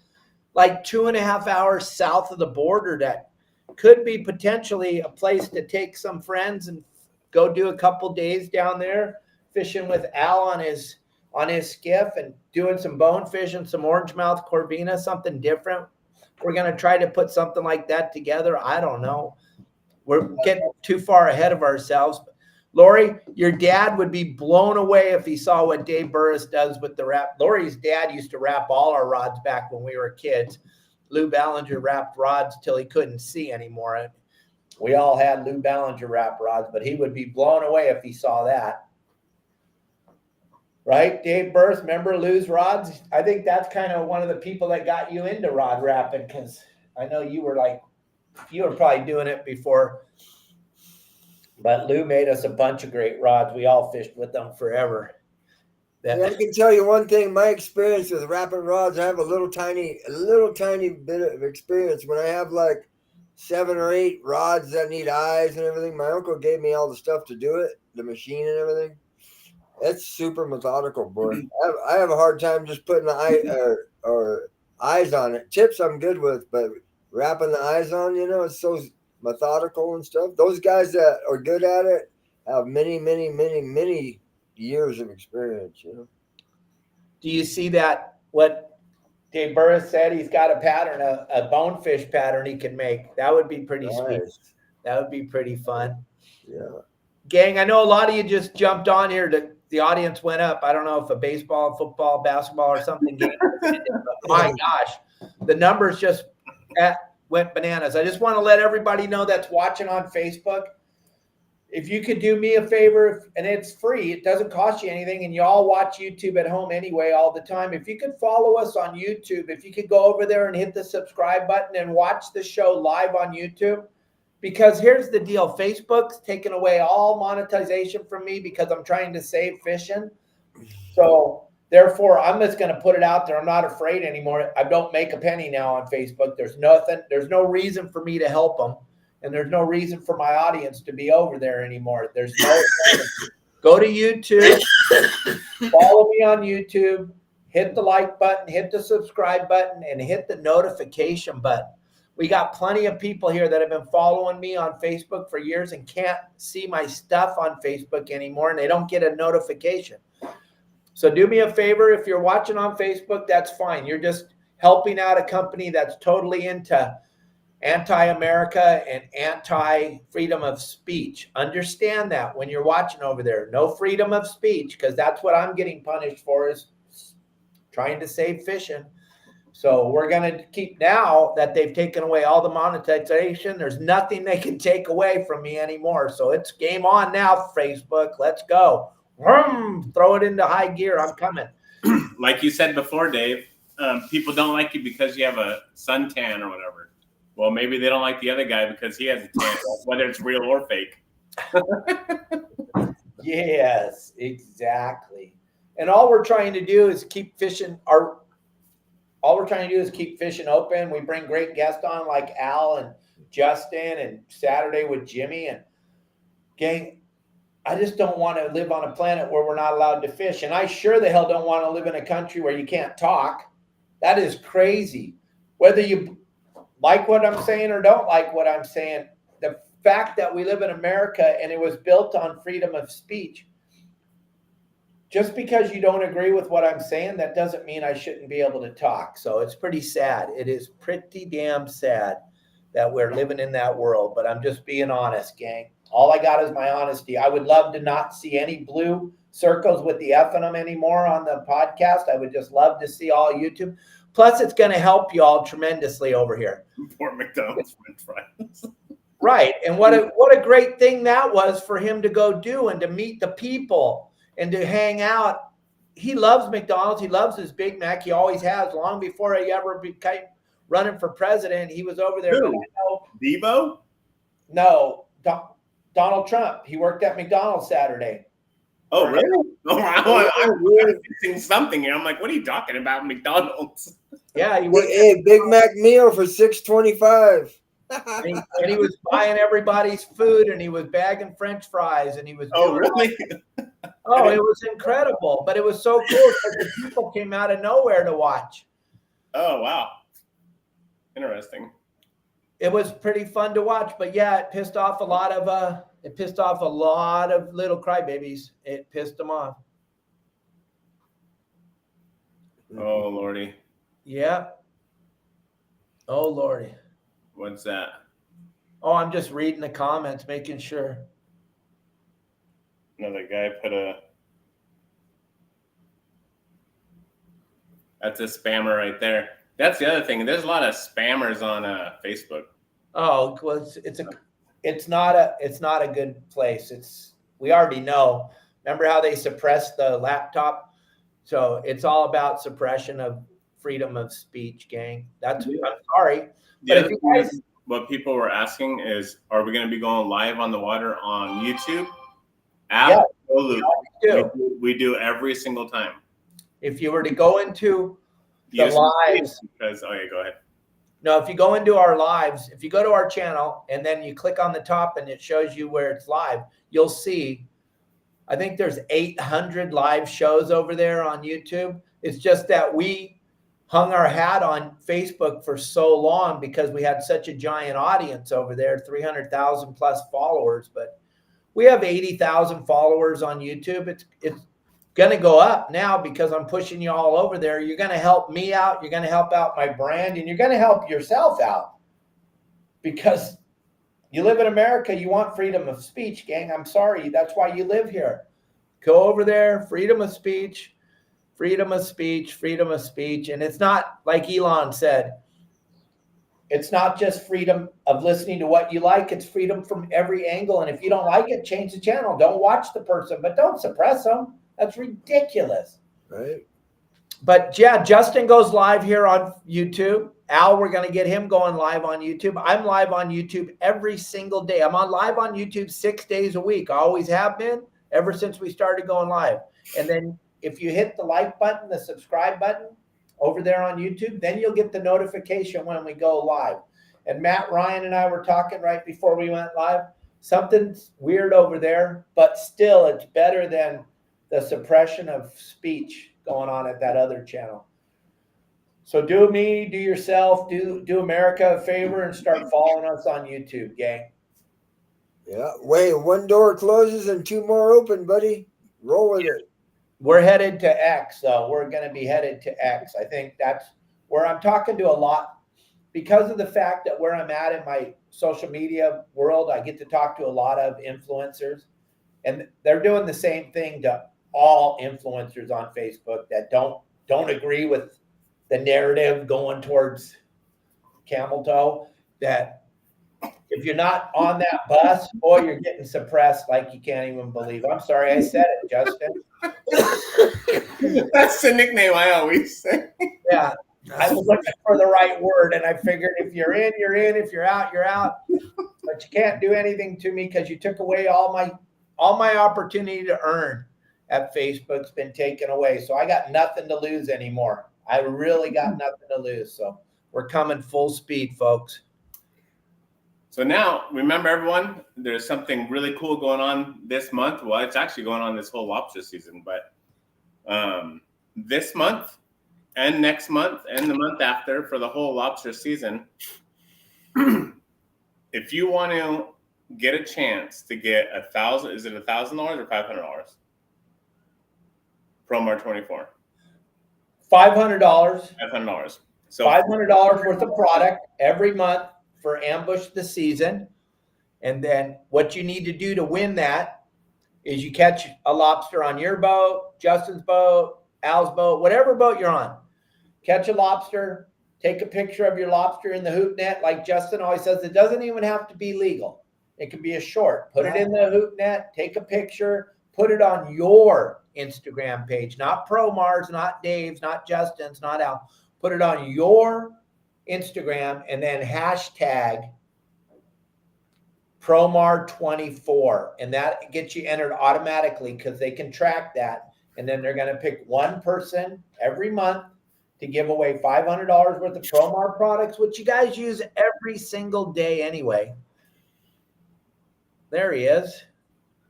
[SPEAKER 1] like 2.5 hours south of the border that could be potentially a place to take some friends and go do a couple days down there. fishing with Al on his skiff and doing some bonefish and some orangemouth corvina, something different. We're going to try to put something like that together. I don't know. We're getting too far ahead of ourselves. Lori, your dad would be blown away if he saw what Dave Burris does with the wrap. Lori's dad used to wrap all our rods back when we were kids. Lou Ballinger wrapped rods till he couldn't see anymore. We all had Lou Ballinger wrap rods, but he would be blown away if he saw that. Right, Dave Burris, remember Lou's rods? I think that's kind of one of the people that got you into rod wrapping, because I know you were probably doing it before. But Lou made us a bunch of great rods. We all fished with them forever.
[SPEAKER 2] Yeah, I can tell you one thing. My experience with wrapping rods, I have a little tiny bit of experience. When I have like 7 or 8 rods that need eyes and everything, my uncle gave me all the stuff to do it, the machine and everything. It's super methodical, boy. I have a hard time just putting the eye or eyes on it. Tips I'm good with, but wrapping the eyes on, it's so methodical and stuff. Those guys that are good at it have many, many, many, many years of experience.
[SPEAKER 1] Do you see that? What Dave Burris said, he's got a pattern, a bonefish pattern he can make. That would be pretty sweet. That would be pretty fun.
[SPEAKER 2] Yeah.
[SPEAKER 1] Gang, I know a lot of you just jumped on here. The audience went up. I don't know if a baseball, football, basketball, or something game. But my gosh, the numbers just went bananas. I just want to let everybody know that's watching on Facebook. If you could do me a favor, and it's free, it doesn't cost you anything, and you all watch YouTube at home anyway all the time. If you could follow us on YouTube, if you could go over there and hit the subscribe button and watch the show live on YouTube. Because here's the deal. Facebook's taken away all monetization from me because I'm trying to save fishing. So therefore, I'm just going to put it out there. I'm not afraid anymore. I don't make a penny now on Facebook. There's no reason for me to help them. And there's no reason for my audience to be over there anymore. There's no go to YouTube, follow me on YouTube, hit the like button, hit the subscribe button, and hit the notification button. We got plenty of people here that have been following me on Facebook for years and can't see my stuff on Facebook anymore, and they don't get a notification. So do me a favor. If you're watching on Facebook, that's fine. You're just helping out a company that's totally into anti-America and anti-freedom of speech. Understand that when you're watching over there. No freedom of speech, because that's what I'm getting punished for, is trying to save fishing. So we're going to keep, now that they've taken away all the monetization, there's nothing they can take away from me anymore. So it's game on now, Facebook. Let's go. Vroom, throw it into high gear. I'm coming.
[SPEAKER 3] Like you said before, Dave, people don't like you because you have a suntan or whatever. Well, maybe they don't like the other guy because he has a tan, whether it's real or fake.
[SPEAKER 1] Yes, exactly. And all we're trying to do is keep fishing open. We bring great guests on like Al and Justin, and Saturday with Jimmy. And gang, I just don't want to live on a planet where we're not allowed to fish. And I sure the hell don't want to live in a country where you can't talk. That is crazy. Whether you like what I'm saying or don't like what I'm saying, the fact that we live in America and it was built on freedom of speech, just because you don't agree with what I'm saying, that doesn't mean I shouldn't be able to talk. So it's pretty sad. It is pretty damn sad that we're living in that world, but I'm just being honest, gang. All I got is my honesty. I would love to not see any blue circles with the F in them anymore on the podcast. I would just love to see all YouTube. Plus, it's going to help you all tremendously over here.
[SPEAKER 3] Poor McDonald's French fries.
[SPEAKER 1] Right. And what a great thing that was for him to go do and to meet the people and to hang out. He loves McDonald's. He loves his Big Mac. He always has. Long before he ever became running for president, he was over there.
[SPEAKER 3] Who? Devo?
[SPEAKER 1] No, Donald Trump. He worked at McDonald's Saturday.
[SPEAKER 3] Oh, really? I'm missing something here. I'm like, what are you talking about, McDonald's?
[SPEAKER 1] Yeah, he worked.
[SPEAKER 2] Hey, Big Mac meal for $6.25.
[SPEAKER 1] And he was buying everybody's food, and he was bagging French fries, and he was.
[SPEAKER 3] Oh, really?
[SPEAKER 1] Oh, it was incredible, but it was so cool because the people came out of nowhere to watch.
[SPEAKER 3] Oh, wow. Interesting.
[SPEAKER 1] It was pretty fun to watch, but yeah, it pissed off a lot of It pissed off a lot of little crybabies. It pissed them off.
[SPEAKER 3] Oh, Lordy.
[SPEAKER 1] Yeah. Oh, Lordy.
[SPEAKER 3] What's that?
[SPEAKER 1] Oh, I'm just reading the comments, making sure.
[SPEAKER 3] Another guy put that's a spammer right there. That's the other thing. There's a lot of spammers on Facebook.
[SPEAKER 1] Oh, well, it's not a good place. We already know. Remember how they suppressed the laptop? So it's all about suppression of freedom of speech, gang. I'm sorry.
[SPEAKER 3] The other thing is, what people were asking is, are we going to be going live on the water on YouTube? Absolutely.
[SPEAKER 1] Yeah,
[SPEAKER 3] we do every single time.
[SPEAKER 1] If you were to go into the lives,
[SPEAKER 3] because go ahead.
[SPEAKER 1] No, if you go into our lives, if you go to our channel and then you click on the top and it shows you where it's live, you'll see, I think there's 800 live shows over there on YouTube. It's just that we hung our hat on Facebook for so long because we had such a giant audience over there, 300,000 plus followers, but we have 80,000 followers on YouTube. It's going to go up now because I'm pushing you all over there. You're going to help me out. You're going to help out my brand, and you're going to help yourself out because you live in America. You want freedom of speech, gang. I'm sorry. That's why you live here. Go over there. Freedom of speech, freedom of speech, freedom of speech. And it's not like Elon said, it's not just freedom of listening to what you like. It's freedom from every angle. And if you don't like it, change the channel. Don't watch the person, but don't suppress them. That's ridiculous.
[SPEAKER 2] Right.
[SPEAKER 1] But yeah, Justin goes live here on YouTube. Al, we're going to get him going live on YouTube. I'm live on YouTube every single day. I'm on live on YouTube 6 days a week. I always have been ever since we started going live. And then if you hit the like button, the subscribe button over there on YouTube, then you'll get the notification when we go live. And Matt Ryan and I were talking right before we went live. Something's weird over there, but still it's better than the suppression of speech going on at that other channel. So do me, do yourself, do America a favor and start following us on YouTube, gang.
[SPEAKER 2] Yeah. Wait, one door closes and two more open, buddy. Roll with it.
[SPEAKER 1] We're headed to X, so we're going to be headed to X. I think that's where I'm talking to a lot because of the fact that where I'm at in my social media world, I get to talk to a lot of influencers, and they're doing the same thing to all influencers on Facebook that don't agree with the narrative going towards camel toe, that if you're not on that bus, boy, you're getting suppressed like you can't even believe. I'm sorry I said it, Justin.
[SPEAKER 3] That's the nickname I always say.
[SPEAKER 1] Yeah, I was looking for the right word, and I figured if you're in, you're in. If you're out, you're out. But you can't do anything to me because you took away all my opportunity to earn at Facebook's been taken away. So I got nothing to lose anymore. I really got nothing to lose. So we're coming full speed, folks.
[SPEAKER 3] So now, remember everyone, there's something really cool going on this month. Well, it's actually going on this whole lobster season, but this month and next month and the month after for the whole lobster season, if you want to get a chance to get $1,000, is it $1,000 or $500? Promar 24.
[SPEAKER 1] $500.
[SPEAKER 3] $500. So
[SPEAKER 1] $500 worth of product every month for Ambush the Season. And then what you need to do to win that is you catch a lobster on your boat, Justin's boat, Al's boat, whatever boat you're on. Catch a lobster, take a picture of your lobster in the hoop net. Like Justin always says, it doesn't even have to be legal. It can be a short. Put it in the hoop net, take a picture, put it on your Instagram page, not Promar's, not Dave's, not Justin's, not Al. Put it on your Instagram and then hashtag Promar24. And that gets you entered automatically because they can track that. And then they're going to pick one person every month to give away $500 worth of Promar products, which you guys use every single day anyway. There he is.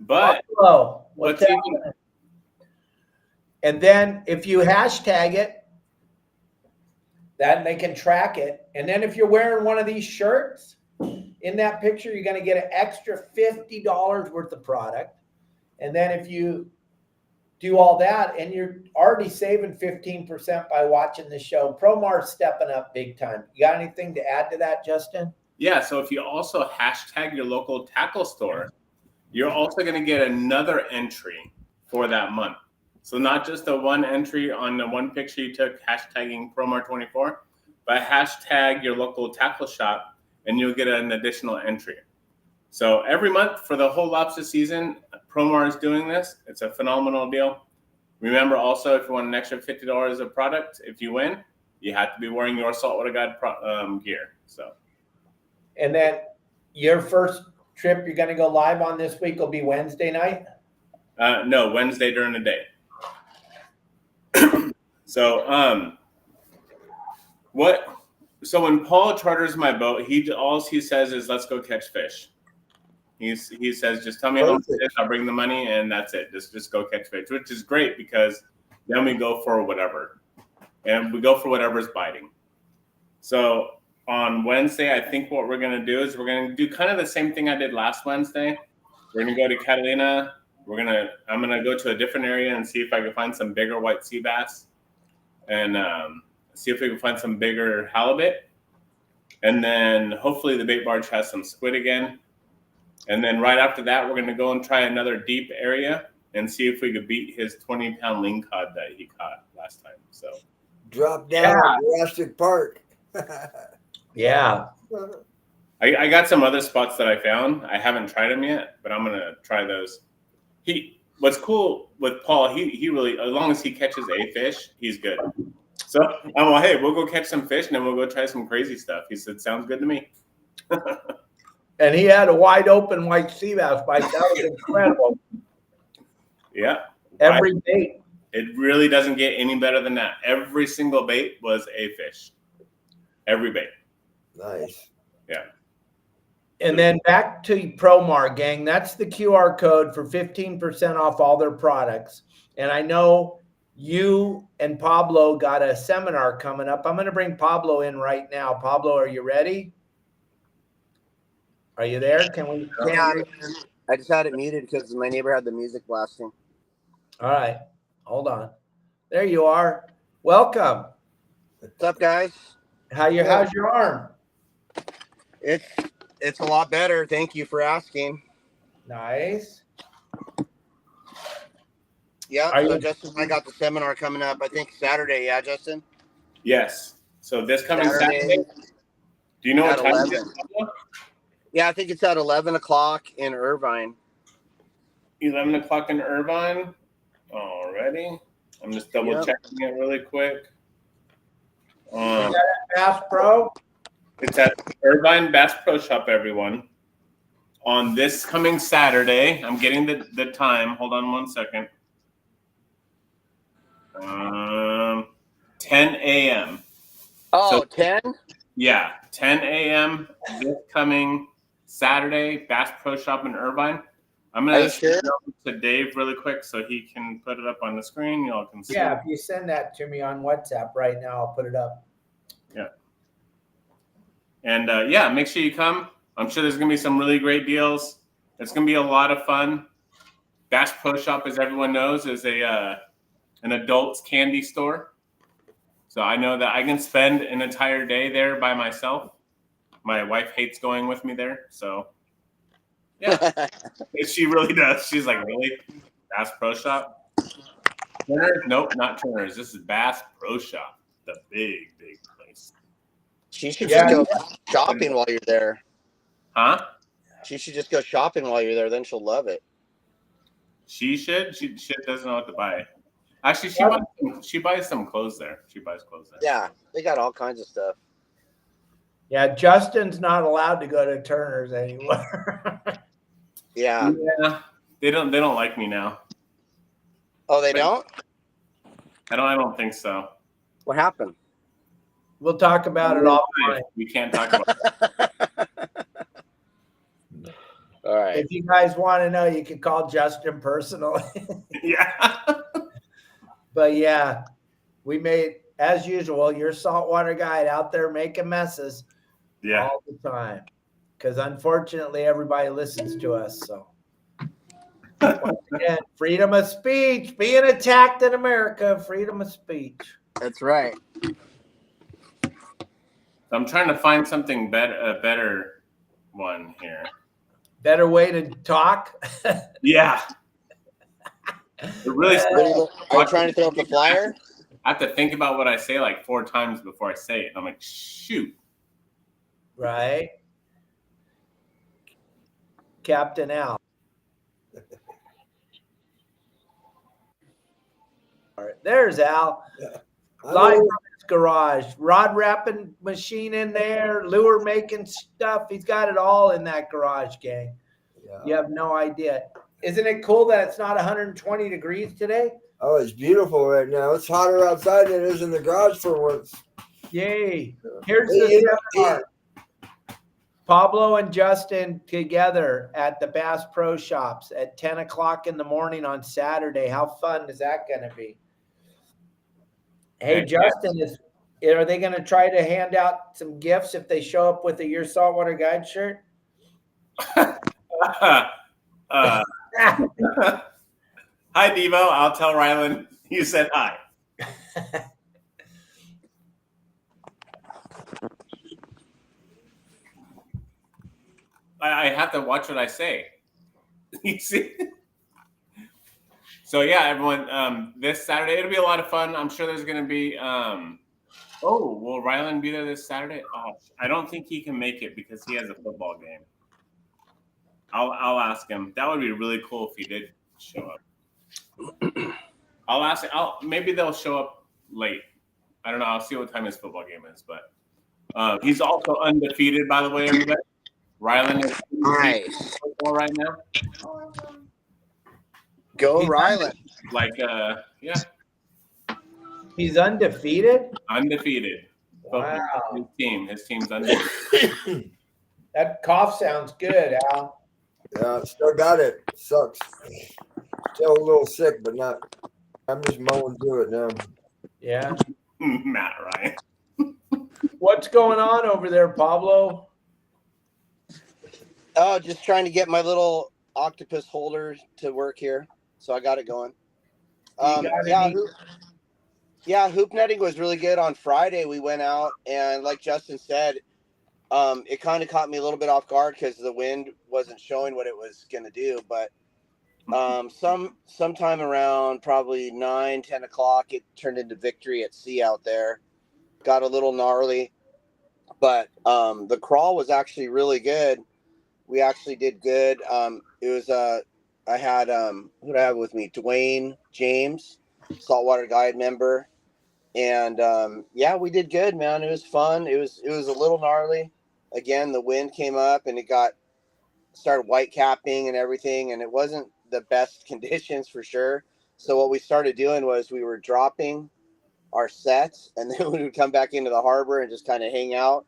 [SPEAKER 3] But
[SPEAKER 1] hello.
[SPEAKER 3] what's even,
[SPEAKER 1] and then if you hashtag it, then they can track it. And then if you're wearing one of these shirts, in that picture, you're going to get an extra $50 worth of product. And then if you do all that, and you're already saving 15% by watching the show, Promar's stepping up big time. You got anything to add to that, Justin?
[SPEAKER 3] Yeah, so if you also hashtag your local tackle store, you're also going to get another entry for that month. So not just the one entry on the one picture you took, hashtagging Promar24, but hashtag your local tackle shop, and you'll get an additional entry. So every month for the whole lobster season, Promar is doing this. It's a phenomenal deal. Remember also, if you want an extra $50 of product, if you win, you have to be wearing your Saltwater Guide gear. So,
[SPEAKER 1] and then your first trip you're going to go live on this week will be Wednesday night?
[SPEAKER 3] No, Wednesday during the day. So, So when Paul charters my boat, all he says is, "Let's go catch fish." He says, "Just tell me how much fish, I'll bring the money, and that's it. Just go catch fish," which is great because then we go for whatever, and we go for whatever's biting. So on Wednesday, I think what we're gonna do is we're gonna do kind of the same thing I did last Wednesday. We're gonna go to Catalina. I'm gonna go to a different area and see if I can find some bigger white sea bass, and see if we can find some bigger halibut. And then hopefully the bait barge has some squid again. And then right after that, we're going to go and try another deep area and see if we could beat his 20-pound lingcod that he caught last time. So
[SPEAKER 2] drop down at Jurassic Park.
[SPEAKER 1] Yeah.
[SPEAKER 3] I got some other spots that I found. I haven't tried them yet, but I'm going to try those. What's cool with Paul, he really, as long as he catches a fish, he's good. So I'm like, hey, we'll go catch some fish and then we'll go try some crazy stuff. He said, sounds good to me.
[SPEAKER 1] And he had a wide open white sea bass bite. That was incredible.
[SPEAKER 3] Yeah.
[SPEAKER 1] Every bait.
[SPEAKER 3] It really doesn't get any better than that. Every single bait was a fish. Every bait.
[SPEAKER 2] Nice.
[SPEAKER 3] Yeah.
[SPEAKER 1] And then back to Promar, gang. That's the QR code for 15% off all their products. And I know you and Pablo got a seminar coming up. I'm going to bring Pablo in right now. Pablo, are you ready? Are you there?
[SPEAKER 4] Yeah, I just had it muted because my neighbor had the music blasting.
[SPEAKER 1] All right. Hold on. There you are. Welcome.
[SPEAKER 4] What's up, guys?
[SPEAKER 1] How's your arm?
[SPEAKER 4] It's a lot better. Thank you for asking.
[SPEAKER 1] Nice.
[SPEAKER 4] Yeah, so Justin, I got the seminar coming up, I think Saturday. Yeah, Justin?
[SPEAKER 3] Yes. So this coming Saturday. Do you know what time it is?
[SPEAKER 4] Yeah, I think it's at 11 o'clock in Irvine.
[SPEAKER 3] 11 o'clock in Irvine. Alrighty. I'm just double checking it really quick.
[SPEAKER 1] Is that at Bass Pro?
[SPEAKER 3] It's at Irvine Bass Pro Shop, everyone. On this coming Saturday, I'm getting the time. Hold on one second. 10 a.m.
[SPEAKER 4] Oh,
[SPEAKER 3] so,
[SPEAKER 4] 10?
[SPEAKER 3] Yeah, 10 a.m. this coming Saturday, Bass Pro Shop in Irvine. I'm going to send it over to Dave really quick so he can put it up on the screen. Y'all can see.
[SPEAKER 1] Yeah, if you send that to me on WhatsApp right now, I'll put it up.
[SPEAKER 3] Yeah. And make sure you come. I'm sure there's going to be some really great deals. It's going to be a lot of fun. Bass Pro Shop, as everyone knows, is an adults candy store. So I know that I can spend an entire day there by myself. My wife hates going with me there. So, yeah, she really does. She's like, really? Bass Pro Shop? Turner's? Nope, not Turner's. This is Bass Pro Shop, the big, big place.
[SPEAKER 4] She should just go shopping while you're there.
[SPEAKER 3] Huh?
[SPEAKER 4] She should just go shopping while you're there. Then she'll love it.
[SPEAKER 3] She should. She doesn't know what to buy. Actually, she buys some clothes there. She buys clothes there.
[SPEAKER 4] Yeah, they got all kinds of stuff.
[SPEAKER 1] Yeah, Justin's not allowed to go to Turner's anymore.
[SPEAKER 4] Yeah.
[SPEAKER 3] They don't like me now.
[SPEAKER 4] Oh, they don't?
[SPEAKER 3] I don't think so.
[SPEAKER 4] What happened?
[SPEAKER 1] We'll talk about it offline.
[SPEAKER 3] We can't talk about it.
[SPEAKER 4] All right.
[SPEAKER 1] If you guys want to know, you can call Justin personally.
[SPEAKER 3] Yeah.
[SPEAKER 1] But yeah, we made, as usual, your saltwater guide out there making messes all the time. because unfortunately everybody listens to us. So once again, freedom of speech being attacked in America. Freedom of speech.
[SPEAKER 4] That's right.
[SPEAKER 3] I'm trying to find something better, a better one here.
[SPEAKER 1] Better way to talk.
[SPEAKER 3] Yeah. It really
[SPEAKER 4] Are you trying to throw up a flyer?
[SPEAKER 3] I have to think about what I say like 4 times before I say it. I'm like, shoot.
[SPEAKER 1] Right. Captain Al. All right. There's Al. Live from his garage. Rod wrapping machine in there, lure making stuff. He's got it all in that garage, gang.
[SPEAKER 2] Yeah.
[SPEAKER 1] You have no idea. Isn't it cool that it's not 120 degrees today?
[SPEAKER 2] Oh, it's beautiful right now. It's hotter outside than it is in the garage for once.
[SPEAKER 1] Yay. Here's the seminar. Pablo and Justin together at the Bass Pro Shops at 10 o'clock in the morning on Saturday. How fun is that going to be? Hey, Justin, are they going to try to hand out some gifts if they show up with a Your Saltwater Guide shirt?
[SPEAKER 3] Hi, Devo. I'll tell Rylan you said hi. I have to watch what I say. You see? So yeah, everyone, this Saturday, it'll be a lot of fun. I'm sure there's going to be, will Rylan be there this Saturday? Oh, I don't think he can make it because he has a football game. I'll ask him. That would be really cool if he did show up. I'll ask him. Maybe they'll show up late. I don't know. I'll see what time his football game is, but he's also undefeated, by the way, everybody. Rylan is
[SPEAKER 4] Nice.
[SPEAKER 3] football right now.
[SPEAKER 4] Go Rylan.
[SPEAKER 3] Like, yeah.
[SPEAKER 1] He's undefeated?
[SPEAKER 3] Undefeated.
[SPEAKER 1] Wow.
[SPEAKER 3] His team's undefeated.
[SPEAKER 1] That cough sounds good, Al.
[SPEAKER 2] Yeah, still got it. Sucks. Still a little sick, but not. I'm just mowing through it now.
[SPEAKER 1] Yeah.
[SPEAKER 3] Matt Ryan.
[SPEAKER 1] What's going on over there, Pablo?
[SPEAKER 4] Oh, just trying to get my little octopus holder to work here. So I got it going. Hoop netting was really good on Friday. We went out and like Justin said, it kind of caught me a little bit off guard because the wind wasn't showing what it was going to do. But sometime around probably 9-10 o'clock, it turned into victory at sea out there. Got a little gnarly, but the crawl was actually really good. We actually did good. It was I had who did I have with me? Dwayne James, Saltwater Guide member, and we did good, man. It was fun. It was a little gnarly. Again, the wind came up and it started white capping and everything, and it wasn't the best conditions for sure. So what we started doing was we were dropping our sets, and then we would come back into the harbor and just kind of hang out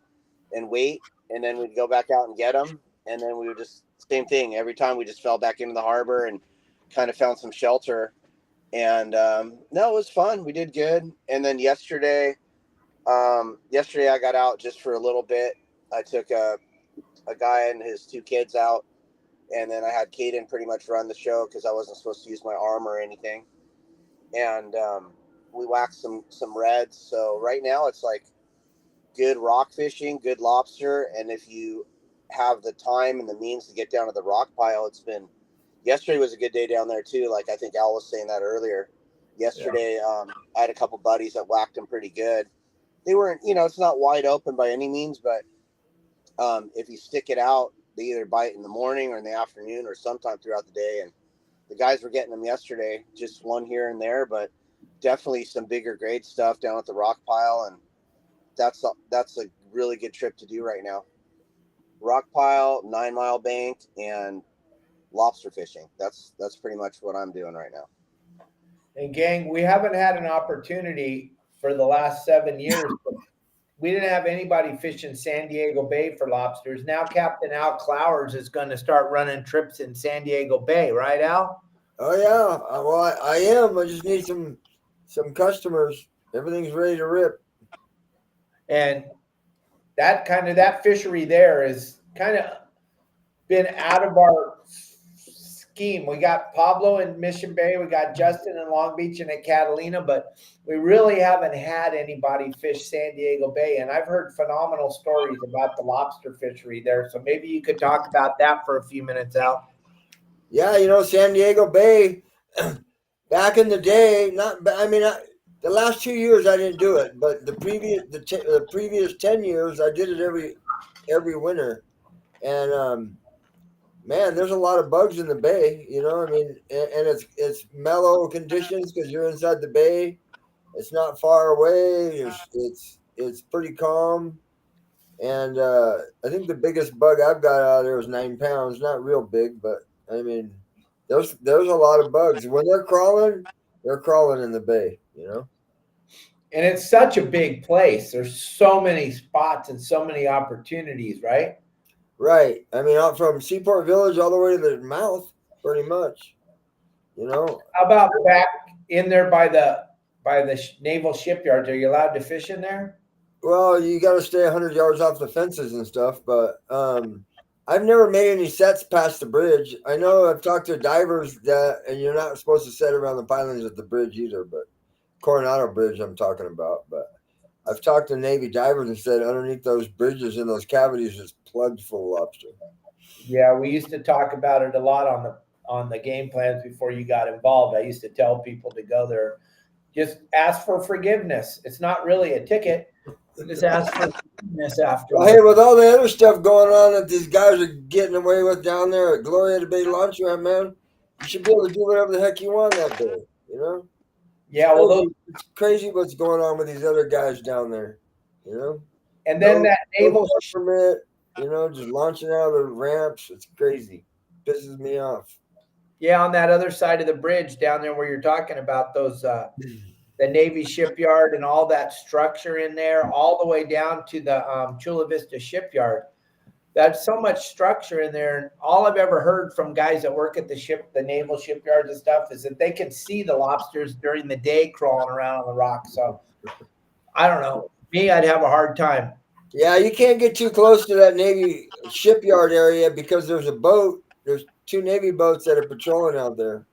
[SPEAKER 4] and wait, and then we'd go back out and get them, and then we would just same thing every time. We just fell back into the harbor and kind of found some shelter, and no, it was fun. We did good. And then yesterday I got out just for a little bit. I took a guy and his 2 kids out, and then I had Caden pretty much run the show because I wasn't supposed to use my arm or anything. And we whacked some reds. So right now it's like good rock fishing, good lobster, and if you have the time and the means to get down to the rock pile, yesterday was a good day down there too. Like I think Al was saying that earlier. Yesterday, I had a couple buddies that whacked them pretty good. They weren't, it's not wide open by any means, but if you stick it out, they either bite in the morning or in the afternoon or sometime throughout the day. And the guys were getting them yesterday, just one here and there, but definitely some bigger grade stuff down at the rock pile. And that's a really good trip to do right now. Rock pile, 9 Mile Bank, and lobster fishing. That's pretty much what I'm doing right now.
[SPEAKER 1] And gang, we haven't had an opportunity for the last 7 years. We didn't have anybody fishing San Diego Bay for lobsters. Now Captain Al Clowers is going to start running trips in San Diego Bay, right, Al?
[SPEAKER 2] Oh yeah, well I am. I just need some customers. Everything's ready to rip.
[SPEAKER 1] And that fishery there is kind of been out of our scheme. We got Pablo in Mission Bay, we got Justin in Long Beach and at Catalina, but we really haven't had anybody fish San Diego Bay. And I've heard phenomenal stories about the lobster fishery there. So maybe you could talk about that for a few minutes, Al.
[SPEAKER 2] Yeah, San Diego Bay, back in the day, the last 2 years I didn't do it, but the previous 10 years I did it every winter. And man, there's a lot of bugs in the bay, and it's mellow conditions because you're inside the bay. It's not far away. It's pretty calm. And I think the biggest bug I've got out of there was 9 pounds. Not real big, but I mean, there's a lot of bugs. When they're crawling in the bay,
[SPEAKER 1] And it's such a big place. There's so many spots and so many opportunities, right?
[SPEAKER 2] Right. I mean, out from Seaport Village all the way to the mouth, pretty much.
[SPEAKER 1] How about back in there by the naval shipyards? Are you allowed to fish in there?
[SPEAKER 2] Well, you got to stay 100 yards off the fences and stuff, but I've never made any sets past the bridge. I know I've talked to divers and you're not supposed to set around the pilings at the bridge either, but Coronado Bridge I'm talking about. But I've talked to Navy divers and said underneath those bridges and those cavities is plugged full of lobster.
[SPEAKER 1] Yeah, we used to talk about it a lot on the game plans before you got involved. I used to tell people to go there. Just ask for forgiveness. It's not really a ticket. Just ask for forgiveness after.
[SPEAKER 2] Well, hey, with all the other stuff going on that these guys are getting away with down there at Gloria Bay Launch Ramp, man, you should be able to do whatever the heck you want that day,
[SPEAKER 1] Yeah, well,
[SPEAKER 2] it's crazy what's going on with these other guys down there,
[SPEAKER 1] And then that naval
[SPEAKER 2] permit, just launching out of the ramps. It's crazy. Pisses me off.
[SPEAKER 1] Yeah, on that other side of the bridge down there where you're talking about those the Navy shipyard and all that structure in there, all the way down to the Chula Vista shipyard. There's so much structure in there. And all I've ever heard from guys that work at the naval shipyards and stuff is that they can see the lobsters during the day crawling around on the rock. So I don't know. Me, I'd have a hard time.
[SPEAKER 2] Yeah, you can't get too close to that Navy shipyard area because there's a boat. There's 2 Navy boats that are patrolling out there.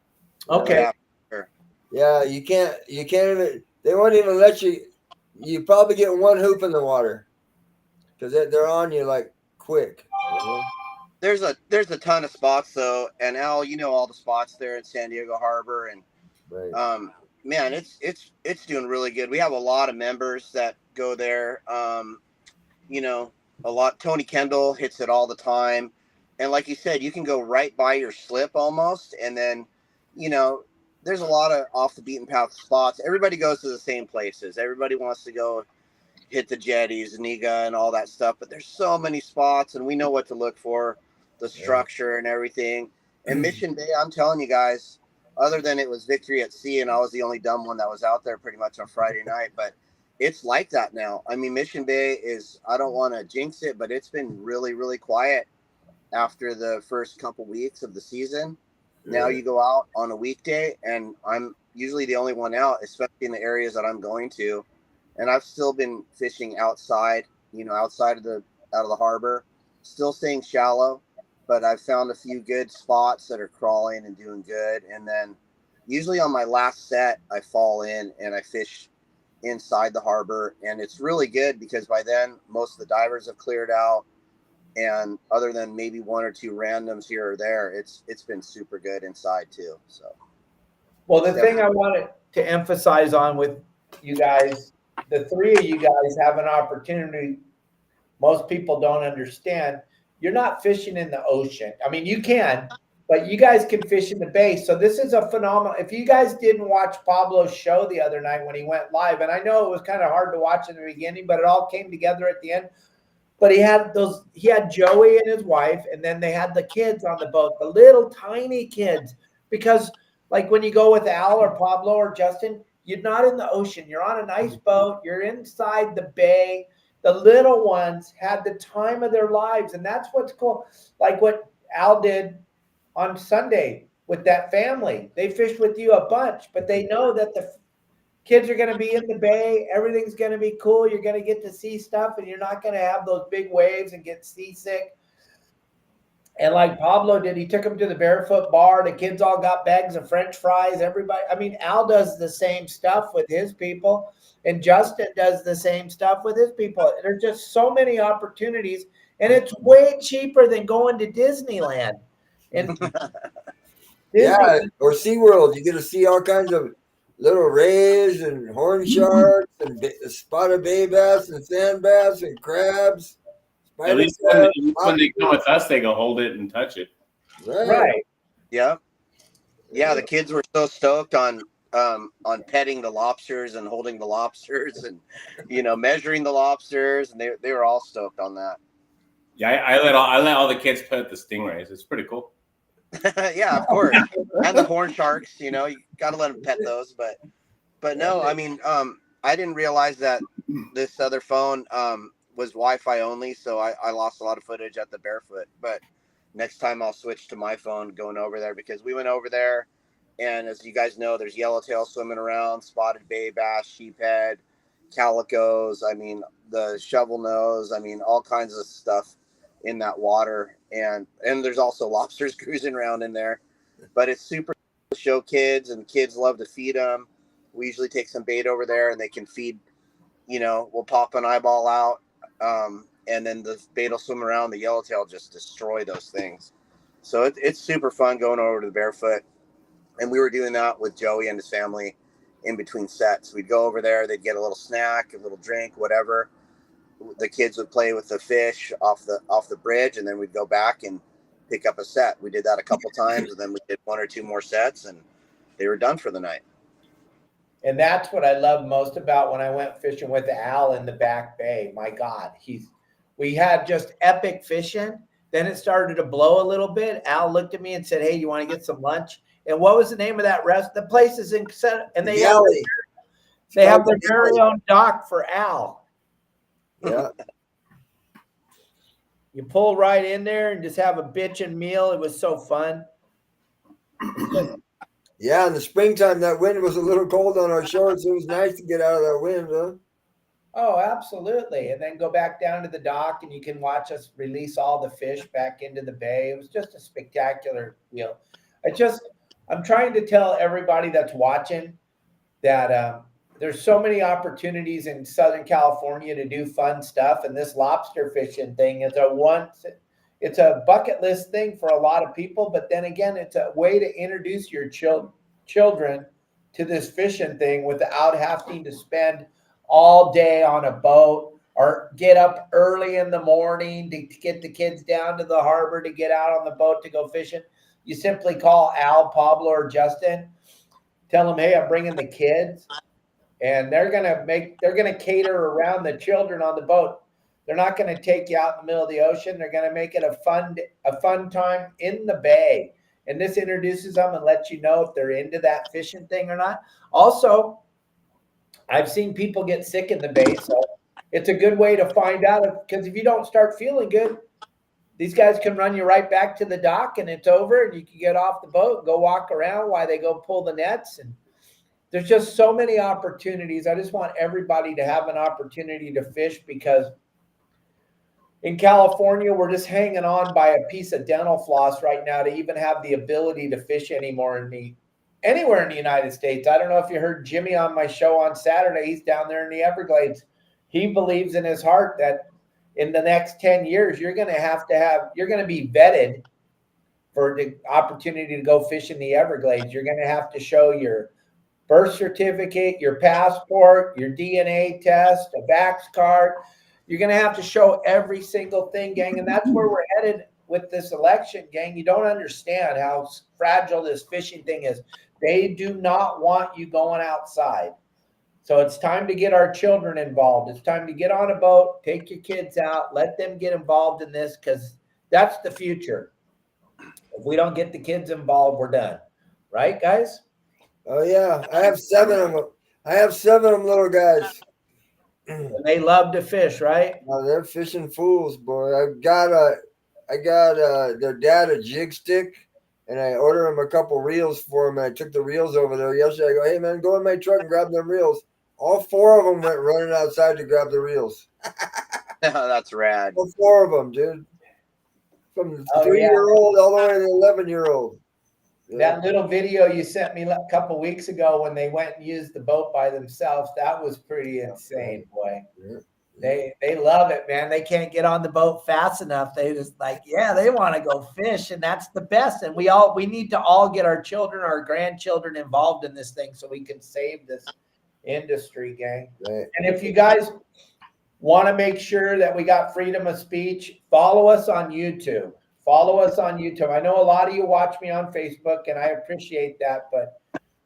[SPEAKER 1] Okay.
[SPEAKER 4] Yeah, sure.
[SPEAKER 2] Yeah, you can't even, they won't even let you. You probably get 1 hoop in the water because they're on you like quick.
[SPEAKER 4] There's a ton of spots though, and Al, all the spots there in San Diego Harbor, and
[SPEAKER 2] Right.
[SPEAKER 4] man, it's doing really good. We have a lot of members that go there. A lot. Tony Kendall hits it all the time, and like you said, you can go right by your slip almost, and then, there's a lot of off the beaten path spots. Everybody goes to the same places. Everybody wants to go hit the jetties, Niga, and all that stuff, but there's so many spots, and we know what to look for, the structure and everything. And Mission Bay, I'm telling you guys, other than it was Victory at Sea, and I was the only dumb one that was out there pretty much on Friday night, but it's like that now. I mean, Mission Bay is, I don't want to jinx it, but it's been really, really quiet after the first couple weeks of the season. Now you go out on a weekday, and I'm usually the only one out, especially in the areas that I'm going to. And I've still been fishing outside, outside of the harbor, still staying shallow, but I've found a few good spots that are crawling and doing good. And then usually on my last set, I fall in and I fish inside the harbor, and it's really good because by then most of the divers have cleared out, and other than maybe 1 or 2 randoms here or there, it's been super good inside too. So,
[SPEAKER 1] well, the thing I wanted to emphasize on with you guys, the 3 of you guys have an opportunity most people don't understand. You're not fishing in the ocean. I mean, you can, but you guys can fish in the bay. So this is a phenomenal. If you guys didn't watch Pablo's show the other night when he went live, and I know it was kind of hard to watch in the beginning, but it all came together at the end. But he had Joey and his wife, and then they had the kids on the boat, the little tiny kids, because like when you go with Al or Pablo or Justin, you're not in the ocean. You're on a nice boat. You're inside the bay. The little ones had the time of their lives, and that's what's cool. Like what Al did on Sunday with that family. They fished with you a bunch, but they know that the kids are going to be in the bay. Everything's going to be cool. You're going to get to see stuff, and you're not going to have those big waves and get seasick. And like Pablo did, he took them to the Barefoot Bar. The kids all got bags of French fries. Everybody, I mean, Al does the same stuff with his people, and Justin does the same stuff with his people. There's just so many opportunities, and it's way cheaper than going to Disneyland. And
[SPEAKER 2] Yeah, or SeaWorld. You get to see all kinds of little rays and horn sharks and spotted bay bass and sand bass and crabs.
[SPEAKER 3] At least when they come with us, they can hold it and touch it.
[SPEAKER 1] Right.
[SPEAKER 4] Yeah. Yeah, the kids were so stoked on petting the lobsters and holding the lobsters and measuring the lobsters, and they were all stoked on that.
[SPEAKER 3] Yeah, I let all the kids pet the stingrays. It's pretty cool.
[SPEAKER 4] Yeah, of course. And the horn sharks, you got to let them pet those, but no, I mean, I didn't realize that this other phone was Wi-Fi only, so I lost a lot of footage at the Barefoot. But next time I'll switch to my phone going over there, because we went over there, and as you guys know, there's yellowtail swimming around, spotted bay bass, sheephead, calicos. I mean, the shovel nose. I mean, all kinds of stuff in that water, and there's also lobsters cruising around in there. But it's super cool to show kids, and kids love to feed them. We usually take some bait over there, and they can feed. We'll pop an eyeball out. And then the bait will swim around. The yellowtail just destroy those things. So it's super fun going over to the Barefoot. And we were doing that with Joey and his family in between sets. We'd go over there. They'd get a little snack, a little drink, whatever. The kids would play with the fish off the bridge, and then we'd go back and pick up a set. We did that a couple times, and then we did one or two more sets, and they were done for the night.
[SPEAKER 1] And that's what I love most about when I went fishing with Al in the Back Bay. My God, we had just epic fishing. Then it started to blow a little bit. Al looked at me and said, "Hey, you want to get some lunch?" And what was the name of that rest? The place is in, and they have their very own dock for Al.
[SPEAKER 2] Yeah.
[SPEAKER 1] You pull right in there and just have a bitchin' meal. It was so fun.
[SPEAKER 2] Yeah, in the springtime, that wind was a little cold on our shores. It was nice to get out of that wind, huh?
[SPEAKER 1] Oh, absolutely. And then go back down to the dock, and you can watch us release all the fish back into the bay. It was just a spectacular deal. I'm trying to tell everybody that's watching that there's so many opportunities in Southern California to do fun stuff. And this lobster fishing thing is it's a bucket list thing for a lot of people, but then again, it's a way to introduce your children to this fishing thing without having to spend all day on a boat or get up early in the morning to get the kids down to the harbor to get out on the boat to go fishing. You simply call Al, Pablo, or Justin, tell them, "Hey, I'm bringing the kids," and they're gonna cater around the children on the boat. They're not going to take you out in the middle of the ocean. They're going to make it a fun time in the bay. And this introduces them and lets you know if they're into that fishing thing or not. Also, I've seen people get sick in the bay, so it's a good way to find out. Because if you don't start feeling good, these guys can run you right back to the dock, and it's over, and you can get off the boat and go walk around while they go pull the nets. And there's just so many opportunities. I just want everybody to have an opportunity to fish, because in California, we're just hanging on by a piece of dental floss right now to even have the ability to fish anymore anywhere in the United States. I don't know if you heard Jimmy on my show on Saturday. He's down there in the Everglades. He believes in his heart that in the next 10 years, you're going to be vetted for the opportunity to go fish in the Everglades. You're going to have to show your birth certificate, your passport, your DNA test, a Vax card. You're going to have to show every single thing, gang. And that's where we're headed with this election, gang. You don't understand how fragile this fishing thing is. They do not want you going outside. So it's time to get our children involved. It's time to get on a boat, take your kids out, let them get involved in this, because that's the future. If we don't get the kids involved, we're done. Right, guys?
[SPEAKER 2] Oh, yeah. I have 7 of them. I have 7 of them little guys.
[SPEAKER 1] And they love to fish, right?
[SPEAKER 2] Oh, they're fishing fools, boy. I got their dad a jig stick, and I ordered him a couple reels for him. And I took the reels over there yesterday. I go, "Hey man, go in my truck and grab them reels." All 4 of them went running outside to grab the reels.
[SPEAKER 4] That's rad.
[SPEAKER 2] All 4 of them, dude. from the
[SPEAKER 1] Oh,
[SPEAKER 2] 3-year-old all the way to the 11-year-old.
[SPEAKER 1] That little video you sent me a couple weeks ago when they went and used the boat by themselves, that was pretty insane, boy.
[SPEAKER 2] Yeah.
[SPEAKER 1] They love it, man. They can't get on the boat fast enough. They just like, yeah, they want to go fish, and that's the best. And we need to all get our children, our grandchildren involved in this thing so we can save this industry, gang.
[SPEAKER 2] Right.
[SPEAKER 1] And if you guys want to make sure that we got freedom of speech, follow us on YouTube. Follow us on YouTube. I know a lot of you watch me on Facebook, and I appreciate that, but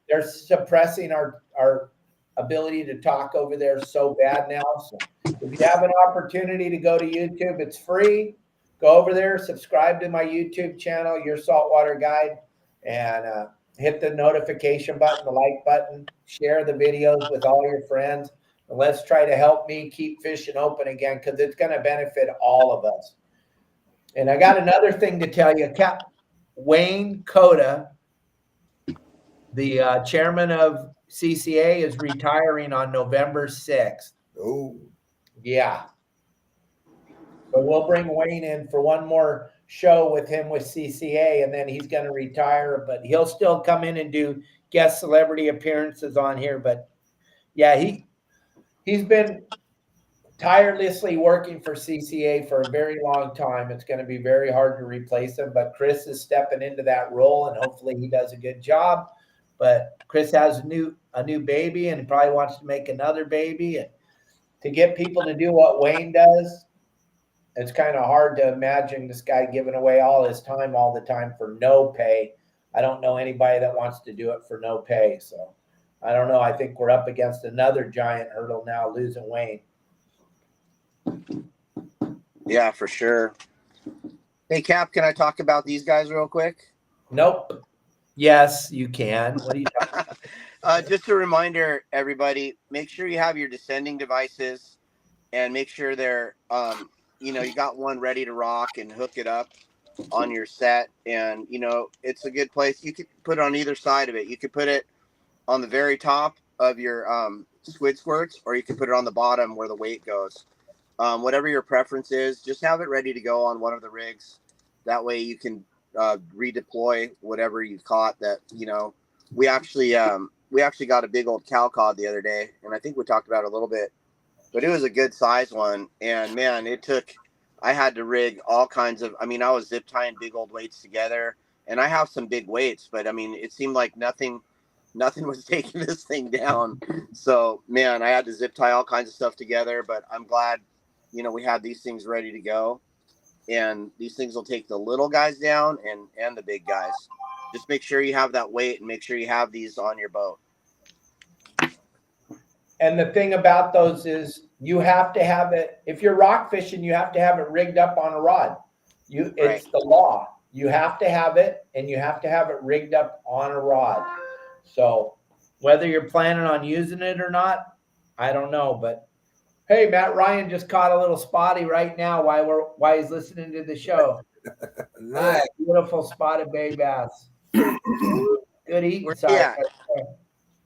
[SPEAKER 1] they're suppressing our ability to talk over there so bad now. So if you have an opportunity to go to YouTube, it's free. Go over there, subscribe to my YouTube channel, Your Saltwater Guide, and hit the notification button, the like button, share the videos with all your friends. And let's try to help me keep fishing open again, because it's going to benefit all of us. And I got another thing to tell you. Wayne Coda, the chairman of CCA, is retiring on November 6th.
[SPEAKER 2] Oh,
[SPEAKER 1] Yeah. So we'll bring Wayne in for one more show with him with CCA, and then he's going to retire. But he'll still come in and do guest celebrity appearances on here. But yeah, he's been tirelessly working for CCA for a very long time. It's going to be very hard to replace him, but Chris is stepping into that role, and hopefully he does a good job. But Chris has a new baby, and he probably wants to make another baby. And to get people to do what Wayne does, it's kind of hard to imagine this guy giving away all his time all the time for no pay. I don't know anybody that wants to do it for no pay. So I don't know. I think we're up against another giant hurdle now, losing Wayne.
[SPEAKER 4] Yeah, for sure. Hey, Cap, can I talk about these guys real quick?
[SPEAKER 1] Nope. Yes, you can. What are you talking about?
[SPEAKER 4] Just a reminder, everybody, make sure you have your descending devices and make sure they're, you got one ready to rock and hook it up on your set. And, it's a good place. You could put it on either side of it. You could put it on the very top of your squid squirts, or you could put it on the bottom where the weight goes. Whatever your preference is, just have it ready to go on one of the rigs. That way you can redeploy whatever you caught. That we actually got a big old cow cod the other day, and I think we talked about it a little bit, but it was a good size one. And man, I had to rig all kinds of. I was zip tying big old weights together, and I have some big weights, but it seemed like nothing was taking this thing down. So man, I had to zip tie all kinds of stuff together, but I'm glad. We have these things ready to go, and these things will take the little guys down and the big guys. Just make sure you have that weight, and make sure you have these on your boat.
[SPEAKER 1] And the thing about those is you have to have it. If you're rock fishing, you have to have it rigged up on a rod. It's the law. You have to have it, and you have to have it rigged up on a rod. So whether you're planning on using it or not, I don't know, but hey, Matt Ryan just caught a little spotty right now while he's listening to the show.
[SPEAKER 2] nice.
[SPEAKER 1] Beautiful spotted bay bass. Good eating size.
[SPEAKER 4] Yeah.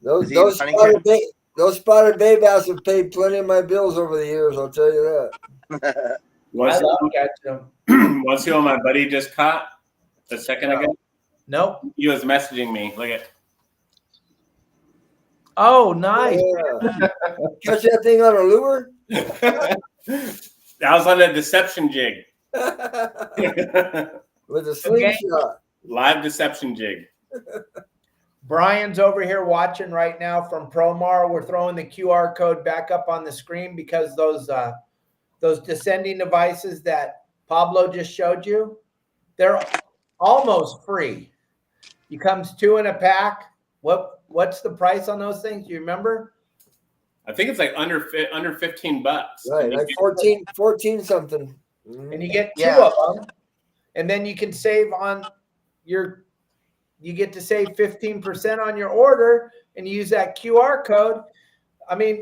[SPEAKER 2] Those spotted bay bass have paid plenty of my bills over the years, I'll tell you that.
[SPEAKER 1] I love catching them.
[SPEAKER 3] Want to see what my buddy just caught a second ago?
[SPEAKER 1] Nope.
[SPEAKER 3] He was messaging me. Look at.
[SPEAKER 1] Oh, nice.
[SPEAKER 2] Yeah. Catch that thing on a lure?
[SPEAKER 3] That was on a deception jig.
[SPEAKER 2] With a slingshot.
[SPEAKER 3] Live deception jig.
[SPEAKER 1] Brian's over here watching right now from Promar. We're throwing the QR code back up on the screen because those descending devices that Pablo just showed you, they're almost free. It comes 2 in a pack. What's the price on those things? Do you remember?
[SPEAKER 3] I think it's like under $15.
[SPEAKER 2] Right, like 14 something.
[SPEAKER 1] And you get 2 of them, and then you can save on you get to save 15% on your order, and you use that QR code.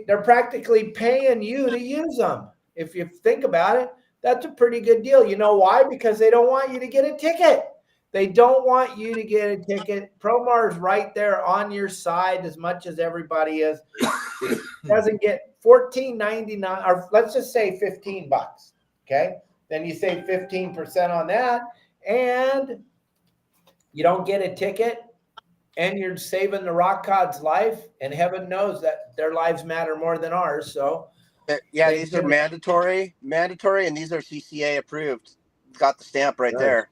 [SPEAKER 1] They're practically paying you to use them. If you think about it, that's a pretty good deal. You know why? Because they don't want you to get a ticket. They don't want you to get a ticket. Promar is right there on your side as much as everybody is. Doesn't get $14.99, or let's just say $15. Okay, then you save 15% on that, and you don't get a ticket, and you're saving the rock cod's life, and heaven knows that their lives matter more than ours. So
[SPEAKER 4] yeah, these are mandatory, and these are CCA approved. Got the stamp right there.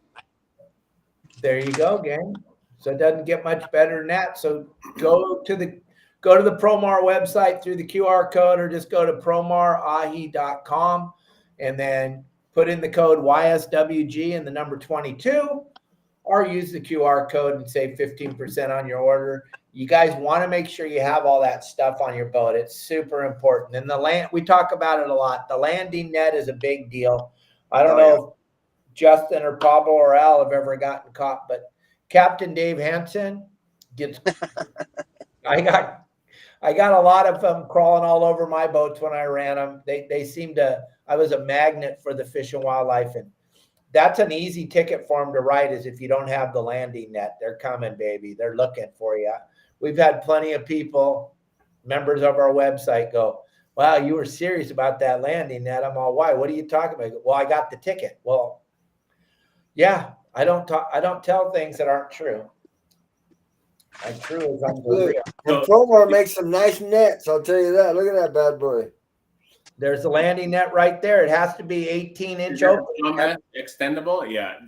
[SPEAKER 1] There you go, gang. So it doesn't get much better than that. So go to the Promar website through the QR code, or just go to promarahi.com and then put in the code YSWG and the number 22, or use the QR code and save 15% on your order. You guys want to make sure you have all that stuff on your boat. It's super important. And we talk about it a lot. The landing net is a big deal. I don't know if Justin or Pablo or Al have ever gotten caught, but Captain Dave Hansen gets. I got a lot of them crawling all over my boats when I ran them. They seem to. I was a magnet for the Fish and Wildlife, and that's an easy ticket for them to write. Is if you don't have the landing net, they're coming, baby. They're looking for you. We've had plenty of people, members of our website, go, "Wow, you were serious about that landing net." I'm all, "Why? What are you talking about?" Well, I got the ticket. Well, yeah, I don't tell things that aren't true. I'm true as unreal.
[SPEAKER 2] And Promar makes some nice nets. I'll tell you that. Look at that bad boy.
[SPEAKER 1] There's the landing net right there. It has to be 18-inch open.
[SPEAKER 3] Extendable, yeah.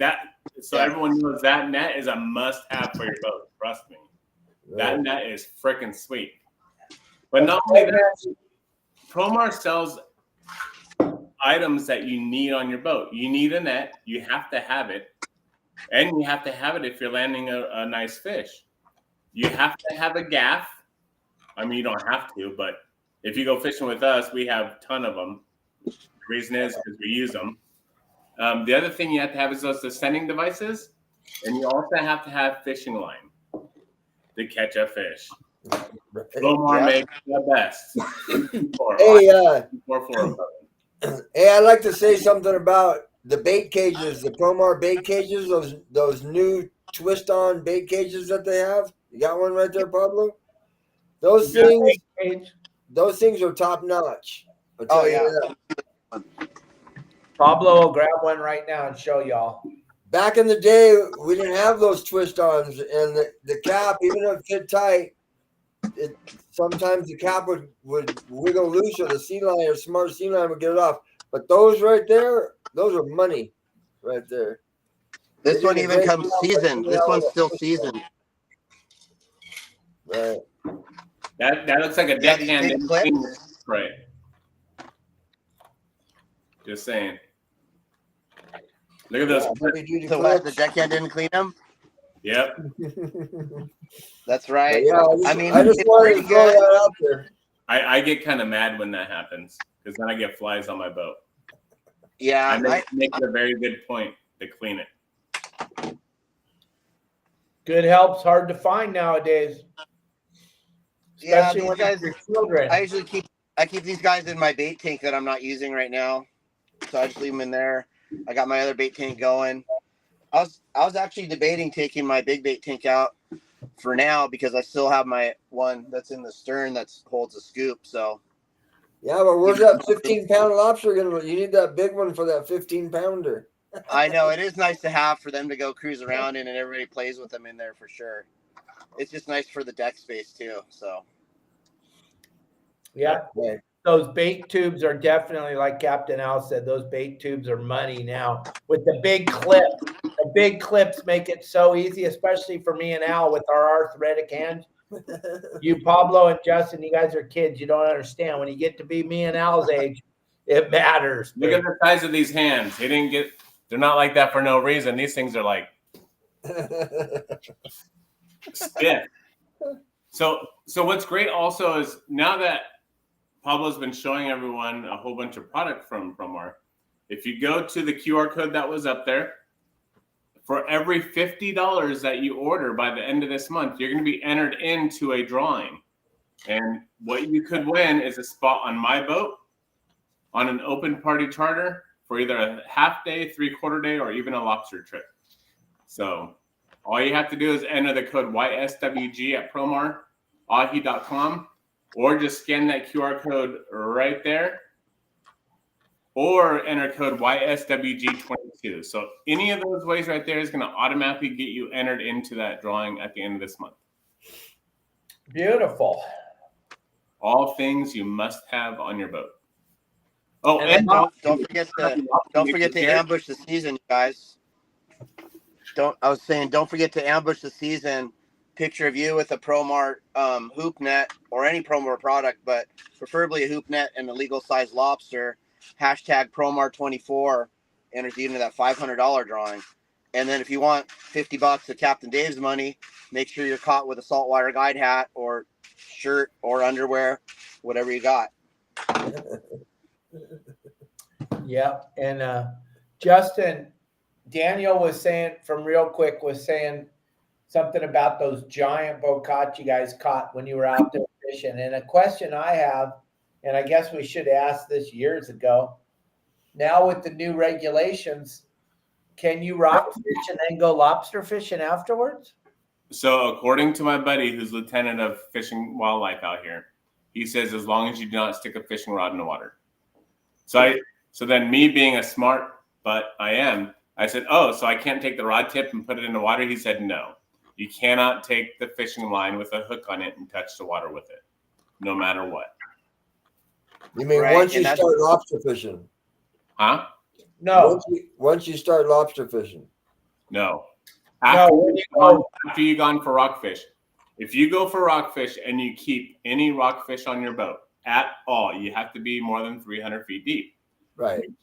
[SPEAKER 3] Everyone knows that net is a must-have for your boat. Trust me, that net is freaking sweet. But not only that, Promar sells items that you need on your boat. You need a net. You have to have it, and you have to have it if you're landing a nice fish. You have to have a gaff. I mean, you don't have to, but if you go fishing with us, we have a ton of them. The reason is because we use them. The other thing you have to have is those descending devices, and you also have to have fishing line to catch a fish. Promar makes the best.
[SPEAKER 2] Hey, I'd like to say something about the bait cages, the Promar bait cages, those new twist-on bait cages that they have. You got one right there, Pablo? Those things are top-notch.
[SPEAKER 4] Oh, yeah.
[SPEAKER 1] Pablo will grab one right now and show y'all.
[SPEAKER 2] Back in the day, we didn't have those twist-ons, and the cap, even though it fit tight, sometimes the cap would wiggle loose, or the sea line or smart sea line would get it off. But those right there, those are money right there.
[SPEAKER 4] This one even comes seasoned. This one's still seasoned.
[SPEAKER 2] Right.
[SPEAKER 3] That looks like a deckhand right. Just saying. Look at those.
[SPEAKER 4] So the deckhand didn't clean them?
[SPEAKER 3] Yep.
[SPEAKER 4] That's right.
[SPEAKER 2] Yeah, I just wanted to throw that out there.
[SPEAKER 3] I get kind of mad when that happens, because then I get flies on my boat.
[SPEAKER 4] Yeah.
[SPEAKER 3] I make it a very good point to clean it.
[SPEAKER 1] Good help's hard to find nowadays. Especially when
[SPEAKER 4] guys,
[SPEAKER 1] your children.
[SPEAKER 4] I keep these guys in my bait tank that I'm not using right now. So I just leave them in there. I got my other bait tank going. I was actually debating taking my big bait tank out for now, because I still have my one that's in the stern that holds a scoop. So
[SPEAKER 2] yeah, but where's that 15-pound lobster gonna? You need that big one for that 15-pounder.
[SPEAKER 4] I know it is nice to have for them to go cruise around in, and everybody plays with them in there for sure. It's just nice for the deck space too. So
[SPEAKER 1] yeah. Those bait tubes are definitely, like Captain Al said, those bait tubes are money now. With the big clip, the big clips make it so easy, especially for me and Al with our arthritic hands. You, Pablo and Justin, you guys are kids. You don't understand. When you get to be me and Al's age, it matters.
[SPEAKER 3] Look at the size of these hands. They're not like that for no reason. These things are like stiff. So what's great also is, now that Pablo's been showing everyone a whole bunch of product from Promar, if you go to the QR code that was up there, for every $50 that you order by the end of this month, you're going to be entered into a drawing. And what you could win is a spot on my boat on an open party charter for either a half day, 3/4 day, or even a lobster trip. So all you have to do is enter the code YSWG at promarahi.com, or just scan that QR code right there, or enter code YSWG22. So any of those ways right there is going to automatically get you entered into that drawing at the end of this month.
[SPEAKER 1] Beautiful.
[SPEAKER 3] All things you must have on your boat. Oh,
[SPEAKER 4] And don't forget to ambush the season, you guys. Don't forget to ambush the season. Picture of you with a Promar hoop net or any Promar product, but preferably a hoop net and a legal size lobster. Hashtag Promar24 enters you into that $500 drawing. And then if you want $50 of Captain Dave's money, make sure you're caught with a saltwater guide hat or shirt or underwear, whatever you got.
[SPEAKER 1] Yeah. And Justin, Daniel was saying something about those giant bocauch you guys caught when you were out there fishing. And a question I have, and I guess we should ask this years ago, now with the new regulations, can you rock fish and then go lobster fishing afterwards?
[SPEAKER 3] So according to my buddy who's lieutenant of fishing wildlife out here, he says as long as you do not stick a fishing rod in the water. So then me being a smart butt I said, oh, so I can't take the rod tip and put it in the water? He said, no. You cannot take the fishing line with a hook on it and touch the water with it, no matter what.
[SPEAKER 2] You mean once you start lobster fishing?
[SPEAKER 3] Huh?
[SPEAKER 1] No.
[SPEAKER 2] Once you start lobster fishing?
[SPEAKER 3] No. After you've gone for rockfish. If you go for rockfish and you keep any rockfish on your boat at all, you have to be more than 300 feet deep.
[SPEAKER 2] Right.
[SPEAKER 3] You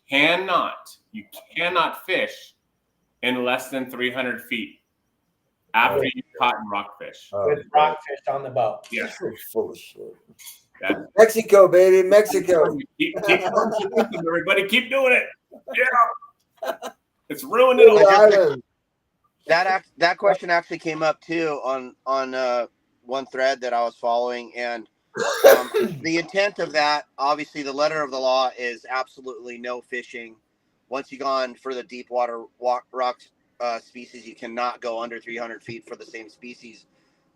[SPEAKER 3] cannot fish in less than 300 feet after you've caught rockfish.
[SPEAKER 1] With rockfish on the boat.
[SPEAKER 3] Yeah.
[SPEAKER 2] Full of shit. Mexico, baby, Mexico.
[SPEAKER 3] Keep everybody, keep doing it. Yeah. It's ruined it all.
[SPEAKER 4] That question actually came up too on one thread that I was following, and the intent of that, obviously, the letter of the law is absolutely no fishing. Once you've gone for the deep water rock species, you cannot go under 300 feet for the same species.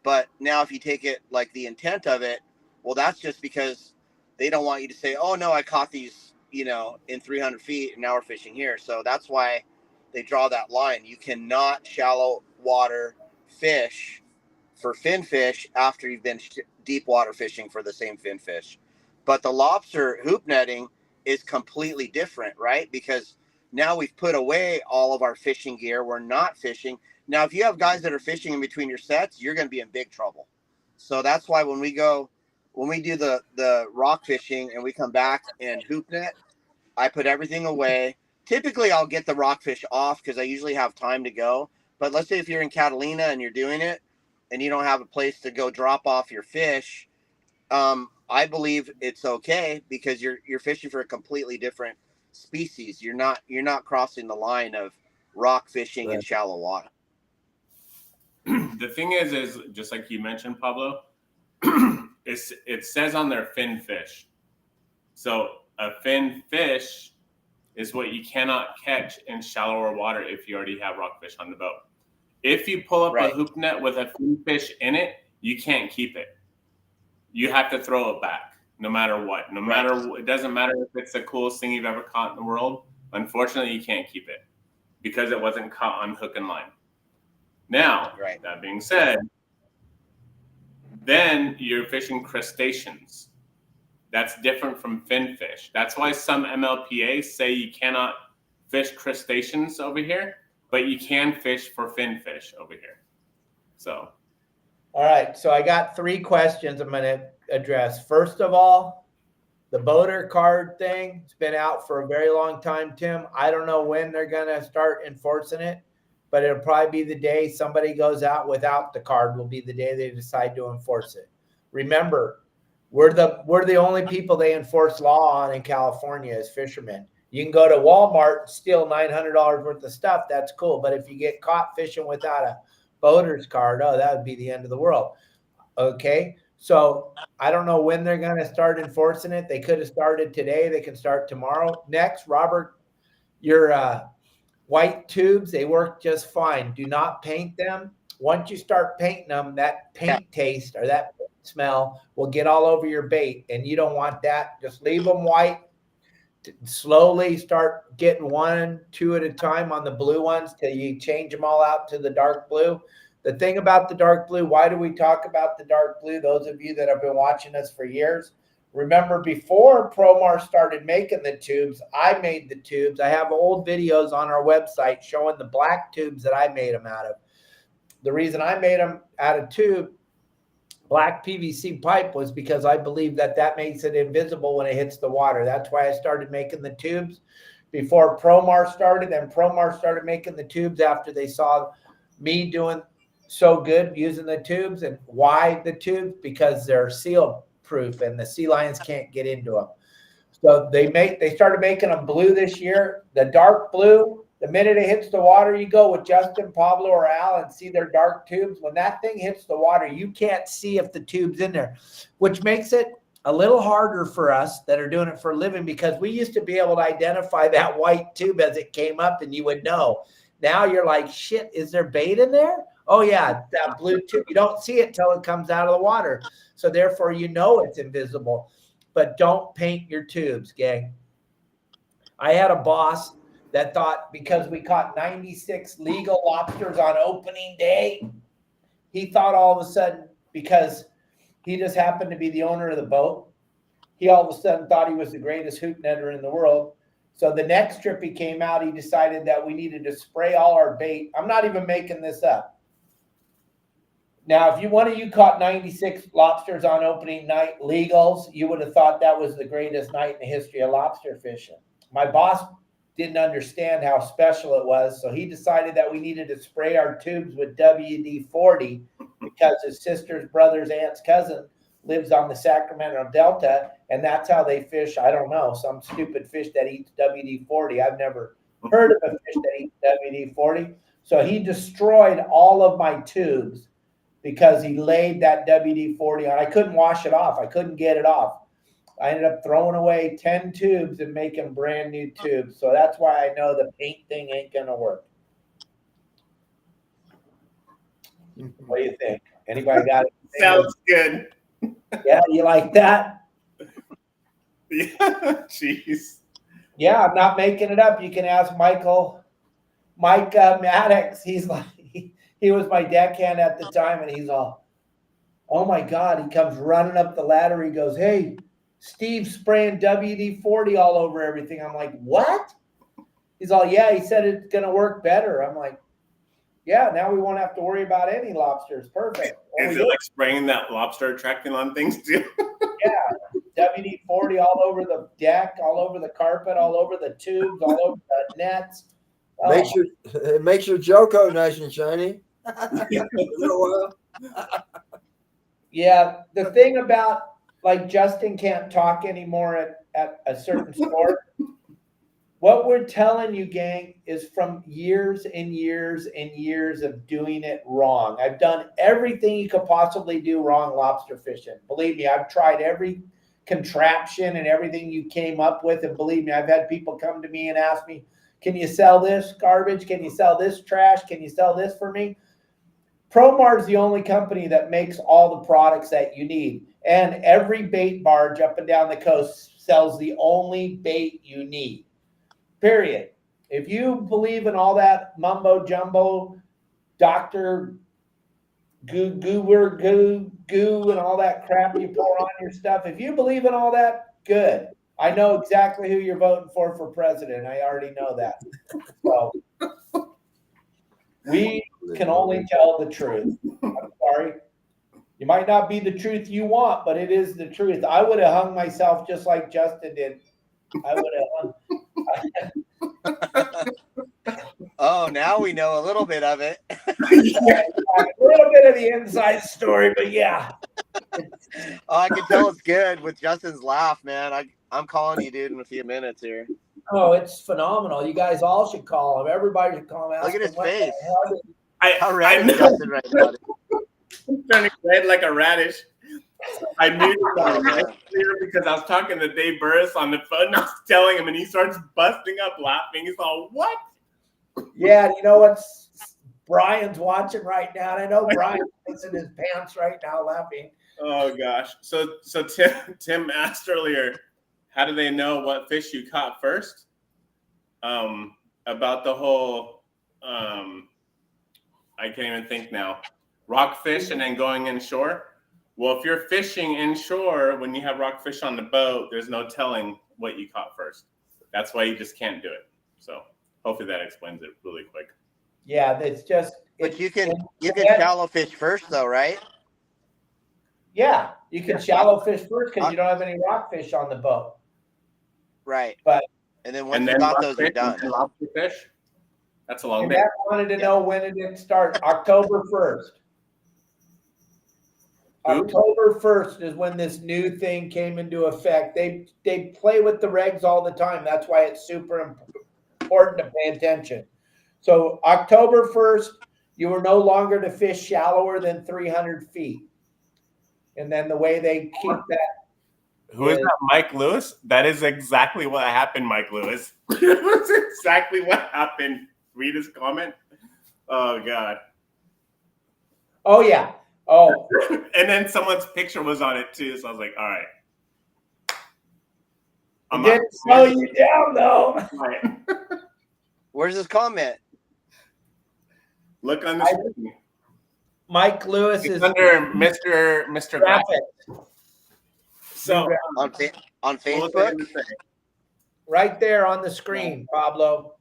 [SPEAKER 4] But now, if you take it like the intent of it, well, that's just because they don't want you to say, "Oh no, I caught these, in 300 feet, and now we're fishing here." So that's why they draw that line. You cannot shallow water fish for finfish after you've been deep water fishing for the same finfish. But the lobster hoop netting is completely different, right? Because now we've put away all of our fishing gear. We're not fishing. Now, if you have guys that are fishing in between your sets, you're going to be in big trouble. So that's why when we do the rock fishing and we come back and hoop net, I put everything away. Typically, I'll get the rockfish off because I usually have time to go. But let's say if you're in Catalina and you're doing it and you don't have a place to go drop off your fish, I believe it's okay because you're fishing for a completely different species. You're not crossing the line of rock fishing in shallow water.
[SPEAKER 3] The thing is just like you mentioned, Pablo, it says on there fin fish. So a fin fish is what you cannot catch in shallower water if you already have rockfish on the boat. If you pull up a hoop net with a fin fish in it, you can't keep it. You have to throw it back, no matter what. It doesn't matter if it's the coolest thing you've ever caught in the world. Unfortunately, you can't keep it because it wasn't caught on hook and line. Now, that being said, then you're fishing crustaceans. That's different from finfish. That's why some MLPAs say you cannot fish crustaceans over here, but you can fish for finfish over here. So.
[SPEAKER 1] All right. So I got 3 questions I'm going to address. First of all, the boater card thing, it's been out for a very long time, Tim. I don't know when they're going to start enforcing it, but it'll probably be the day somebody goes out without the card will be the day they decide to enforce it. Remember, we're the only people they enforce law on in California as fishermen. You can go to Walmart and steal $900 worth of stuff. That's cool. But if you get caught fishing without a boater's card, that would be the end of the world. Okay. So I don't know when they're going to start enforcing it. They could have started today. They can start tomorrow. Next, Robert, your white tubes, they work just fine. Do not paint them. Once you start painting them, that paint taste or that smell will get all over your bait, and you don't want that. Just leave them white. slowly start getting 1, 2 at a time on the blue ones till you change them all out to the dark blue. The thing about the dark blue, why do we talk about the dark blue? Those of you that have been watching us for years, remember before Promar started making the tubes, I made the tubes. I have old videos on our website showing the black tubes that I made them out of. The reason I made them out of tube, black PVC pipe, was because I believe that that makes it invisible when it hits the water. That's why I started making the tubes before Promar started, and Promar started making the tubes after they saw me doing so good using the tubes. And why the tubes? Because they're seal proof and the sea lions can't get into them. So they started making them blue this year. The dark blue, the minute it hits the water, you go with Justin, Pablo, or Al and see their dark tubes. When that thing hits the water, you can't see if the tube's in there, which makes it a little harder for us that are doing it for a living, because we used to be able to identify that white tube as it came up and you would know. Now you're like, shit, is there bait in there? Oh yeah, that blue tube. You don't see it till it comes out of the water. So therefore, you know it's invisible. But don't paint your tubes, gang. I had a boss that thought because we caught 96 legal lobsters on opening day, he thought all of a sudden, because he just happened to be the owner of the boat, he all of a sudden thought he was the greatest hoot netter in the world. So the next trip he came out, he decided that we needed to spray all our bait. I'm not even making this up. Now, if one of you caught 96 lobsters on opening night, legals, you would have thought that was the greatest night in the history of lobster fishing. My boss didn't understand how special it was, so he decided that we needed to spray our tubes with WD-40 because his sister's brother's aunt's cousin lives on the Sacramento Delta, and that's how they fish. I don't know, some stupid fish that eats WD-40. I've never heard of a fish that eats WD-40. So he destroyed all of my tubes because he laid that WD-40 on. I couldn't wash it off. I couldn't get it off. I ended up throwing away 10 tubes and making brand new tubes. So that's why I know the paint thing ain't going to work. What do you think? Anybody got it?
[SPEAKER 3] Sounds good.
[SPEAKER 1] Yeah, you like that?
[SPEAKER 3] Yeah, jeez.
[SPEAKER 1] Yeah, I'm not making it up. You can ask Mike Maddox. He's like, he was my deckhand at the time, and he's all, oh my God. He comes running up the ladder. He goes, hey, Steve's spraying WD-40 all over everything. I'm like, what? He's all, yeah, he said it's going to work better. I'm like, yeah, now we won't have to worry about any lobsters. Perfect.
[SPEAKER 3] Is it like spraying that lobster attracting on things too?
[SPEAKER 1] Yeah, WD-40 all over the deck, all over the carpet, all over the tubes, all over the nets. Oh.
[SPEAKER 2] It makes your gel coat nice and shiny.
[SPEAKER 1] Yeah, the thing about, like, Justin can't talk anymore at a certain sport. What we're telling you, gang, is from years and years and years of doing it wrong. I've done everything you could possibly do wrong lobster fishing. Believe me, I've tried every contraption and everything you came up with. And believe me, I've had people come to me and ask me, can you sell this garbage? Can you sell this trash? Can you sell this for me? Promar is the only company that makes all the products that you need. And every bait barge up and down the coast sells the only bait you need. Period. If you believe in all that mumbo jumbo, Dr. Goo and all that crap you pour on your stuff, if you believe in all that, good. I know exactly who you're voting for president. I already know that. So we can only tell the truth. I'm sorry. You might not be the truth you want, but it is the truth. I would have hung myself just like Justin did. I would have hung.
[SPEAKER 4] Oh, now we know a little bit of it.
[SPEAKER 1] Yeah, a little bit of the inside story, but yeah.
[SPEAKER 4] Oh, I can tell it's good with Justin's laugh, man. I'm calling you, dude, in a few minutes here.
[SPEAKER 1] Oh, it's phenomenal. You guys all should call him. Everybody should call him.
[SPEAKER 4] Look at his face.
[SPEAKER 3] How
[SPEAKER 4] red is Justin right now?
[SPEAKER 3] Turning red like a radish. I knew that because I was talking to Dave Burris on the phone. And I was telling him, and he starts busting up laughing. He's all, "What?"
[SPEAKER 1] Yeah, you know what? Brian's watching right now, and I know Brian's in his pants right now, laughing.
[SPEAKER 3] Oh gosh. So Tim asked earlier, how do they know what fish you caught first? About the whole, I can't even think now, rockfish and then going inshore. Well, if you're fishing inshore, when you have rockfish on the boat, there's no telling what you caught first. That's why you just can't do it. So hopefully that explains it really quick.
[SPEAKER 1] Yeah, it's just.
[SPEAKER 4] But you can shallow fish first, though, right?
[SPEAKER 1] Yeah, you can shallow fish first because you don't have any rockfish on the boat.
[SPEAKER 4] Right.
[SPEAKER 1] But
[SPEAKER 4] and then once you got those, you're done.
[SPEAKER 3] Lobster fish. That's a long
[SPEAKER 1] and
[SPEAKER 3] day.
[SPEAKER 1] Matt wanted to know when did it start. October 1st. October 1st is when this new thing came into effect. They play with the regs all the time. That's why it's super important to pay attention. So October 1st, you were no longer to fish shallower than 300 feet. And then the way they keep that.
[SPEAKER 3] Who is that, Mike Lewis? That is exactly what happened, Mike Lewis. That's exactly what happened. Read his comment. Oh, God.
[SPEAKER 1] Oh, yeah. Oh.
[SPEAKER 3] And then someone's picture was on it, too. So I was like, all right.
[SPEAKER 1] It didn't slow you down, though.
[SPEAKER 3] Right.
[SPEAKER 4] Where's his comment?
[SPEAKER 3] Look on the screen.
[SPEAKER 1] Mike Lewis
[SPEAKER 3] it's
[SPEAKER 1] is
[SPEAKER 3] under Mr. Graphic. So
[SPEAKER 4] on Facebook,
[SPEAKER 1] right there on the screen, Pablo.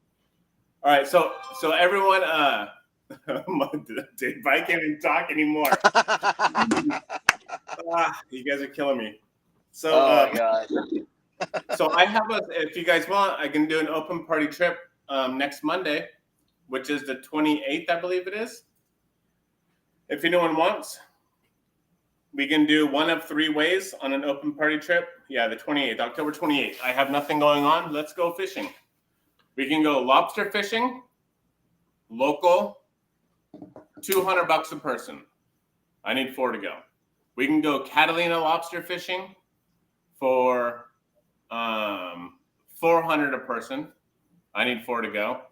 [SPEAKER 3] All right, so everyone, I can't even talk anymore. You guys are killing me. So,
[SPEAKER 4] God.
[SPEAKER 3] So I have if you guys want, I can do an open party trip next Monday, which is the 28th, I believe it is. If anyone wants, we can do one of 3 ways on an open party trip. Yeah, the 28th, October 28th. I have nothing going on. Let's go fishing. We can go lobster fishing, local, $200 a person. I need 4 to go. We can go Catalina lobster fishing for $400 a person. I need 4 to go.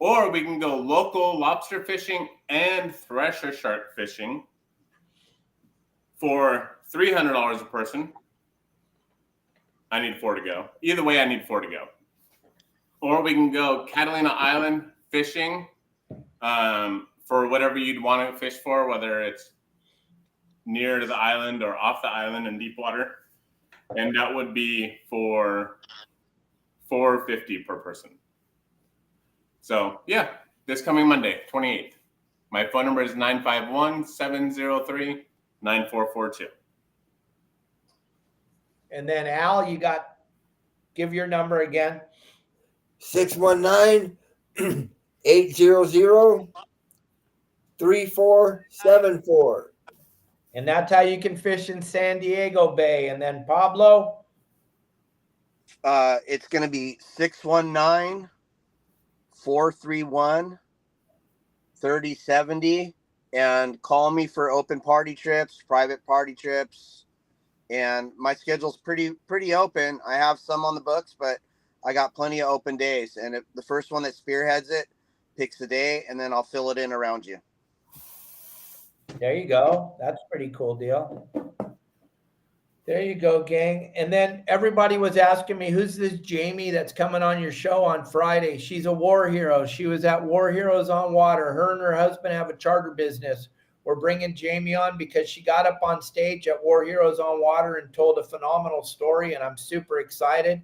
[SPEAKER 3] Or we can go local lobster fishing and thresher shark fishing for $300 a person. I need 4 to go. Either way, I need 4 to go. Or we can go Catalina Island fishing for whatever you'd want to fish for, whether it's near to the island or off the island in deep water. And that would be for $450 per person. So, yeah, this coming Monday, 28th. My phone number is 951-703-9442.
[SPEAKER 1] And then, Al, give your number again.
[SPEAKER 2] 619-800-3474.
[SPEAKER 1] And that's how you can fish in San Diego Bay. And then, Pablo?
[SPEAKER 4] It's going to be 619-431-3070. And call me for open party trips, private party trips. And my schedule's pretty open. I have some on the books, but I got plenty of open days. And if the first one that spearheads it picks a day, and then I'll fill it in around you.
[SPEAKER 1] There you go. That's a pretty cool deal. There you go, gang. And then everybody was asking me, who's this Jamie that's coming on your show on Friday? She's a war hero. She was at War Heroes on Water. Her and her husband have a charter business. We're bringing Jamie on because she got up on stage at War Heroes on Water and told a phenomenal story. And I'm super excited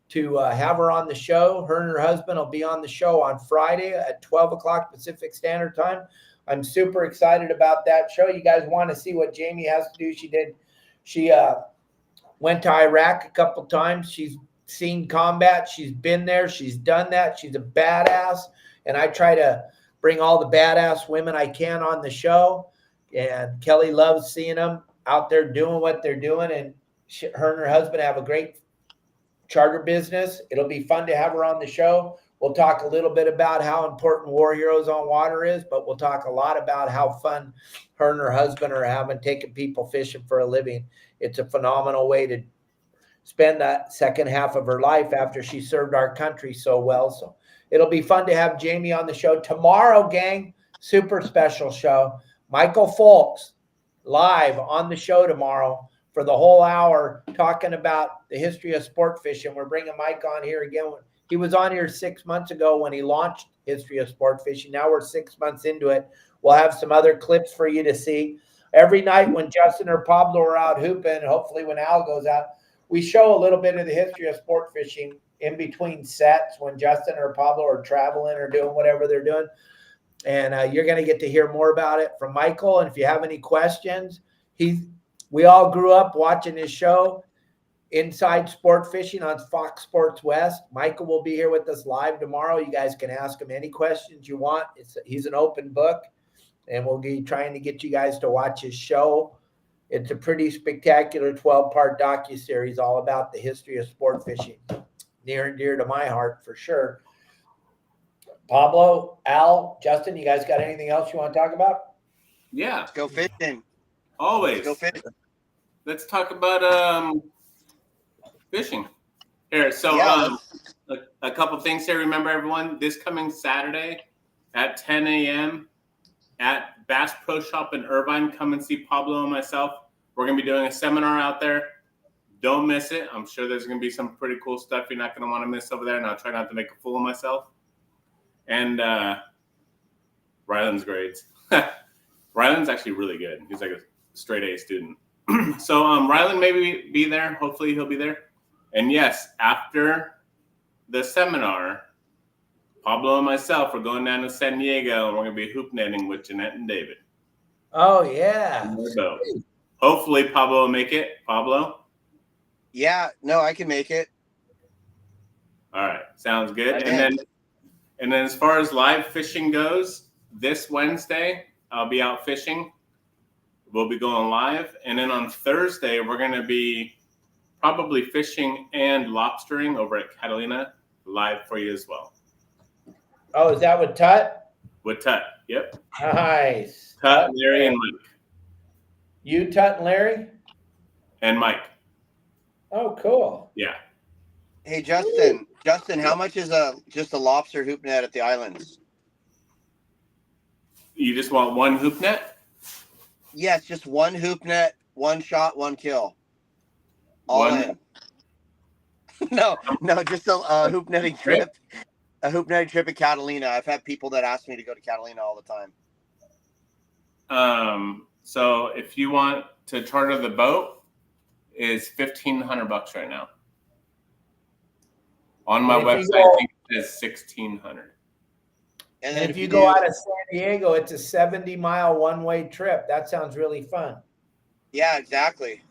[SPEAKER 1] to have her on the show. Her and her husband will be on the show on Friday at 12 o'clock Pacific Standard Time. I'm super excited about that show. You guys want to see what Jamie has to do? She went to Iraq a couple times. She's seen combat. She's been there. She's done that. She's a badass. And I try to bring all the badass women I can on the show. And Kelly loves seeing them out there doing what they're doing. And her and her husband have a great charter business. It'll be fun to have her on the show. We'll talk a little bit about how important War Heroes on Water is, but we'll talk a lot about how fun her and her husband are having taking people fishing for a living. It's a phenomenal way to spend that second half of her life after she served our country so well. So it'll be fun to have Jamie on the show tomorrow, gang. Super special show. Michael Folks live on the show tomorrow. for the whole hour talking about the history of sport fishing. We're bringing Mike on here again. He was on here 6 months ago when he launched History of Sport Fishing. Now we're 6 months into it. We'll have some other clips for you to see. Every night when Justin or Pablo are out hooping, hopefully when Al goes out, we show a little bit of the history of sport fishing in between sets when Justin or Pablo are traveling or doing whatever they're doing. And you're going to get to hear more about it from Michael. And if you have any questions, we all grew up watching his show, Inside Sport Fishing on Fox Sports West. Michael will be here with us live tomorrow. You guys can ask him any questions you want. He's an open book, and we'll be trying to get you guys to watch his show. It's a pretty spectacular 12-part docuseries all about the history of sport fishing. Near and dear to my heart, for sure. Pablo, Al, Justin, you guys got anything else you want to talk about?
[SPEAKER 3] Yeah.
[SPEAKER 4] Let's go fishing.
[SPEAKER 3] Always.
[SPEAKER 4] Let's go fishing.
[SPEAKER 3] Let's talk about fishing. Here, so a couple things here. Remember, everyone, this coming Saturday at 10 a.m. at Bass Pro Shop in Irvine. Come and see Pablo and myself. We're going to be doing a seminar out there. Don't miss it. I'm sure there's going to be some pretty cool stuff you're not going to want to miss over there, and I'll try not to make a fool of myself. And Ryland's grades. Ryland's actually really good. He's like a straight A student. So Ryland may be there. Hopefully he'll be there. And yes, after the seminar, Pablo and myself are going down to San Diego, and we're going to be hoop netting with Jeanette and David.
[SPEAKER 1] Oh, yeah.
[SPEAKER 3] So hopefully Pablo will make it. Pablo?
[SPEAKER 4] Yeah, no, I can make it.
[SPEAKER 3] All right. Sounds good. And then as far as live fishing goes, this Wednesday, I'll be out fishing. We'll be going live. And then on Thursday, we're going to be probably fishing and lobstering over at Catalina live for you as well.
[SPEAKER 1] Oh, is that with Tut?
[SPEAKER 3] With Tut. Yep.
[SPEAKER 1] Nice.
[SPEAKER 3] Tut, Larry, and Mike.
[SPEAKER 1] You, Tut, and Larry?
[SPEAKER 3] And Mike.
[SPEAKER 1] Oh, cool.
[SPEAKER 3] Yeah.
[SPEAKER 4] Hey, Justin, how much is just a lobster hoop net at the islands?
[SPEAKER 3] You just want one hoop net?
[SPEAKER 4] Yes, just one hoop net, one shot, one kill. All in. No, just a hoop netting trip. A hoop netting trip at Catalina. I've had people that ask me to go to Catalina all the time.
[SPEAKER 3] So if you want to charter the boat, is $1,500 right now. On my website, I think it says $1,600.
[SPEAKER 4] And
[SPEAKER 1] if you go out of San Diego, it's a 70-mile one-way trip. That sounds really fun.
[SPEAKER 4] Yeah, exactly.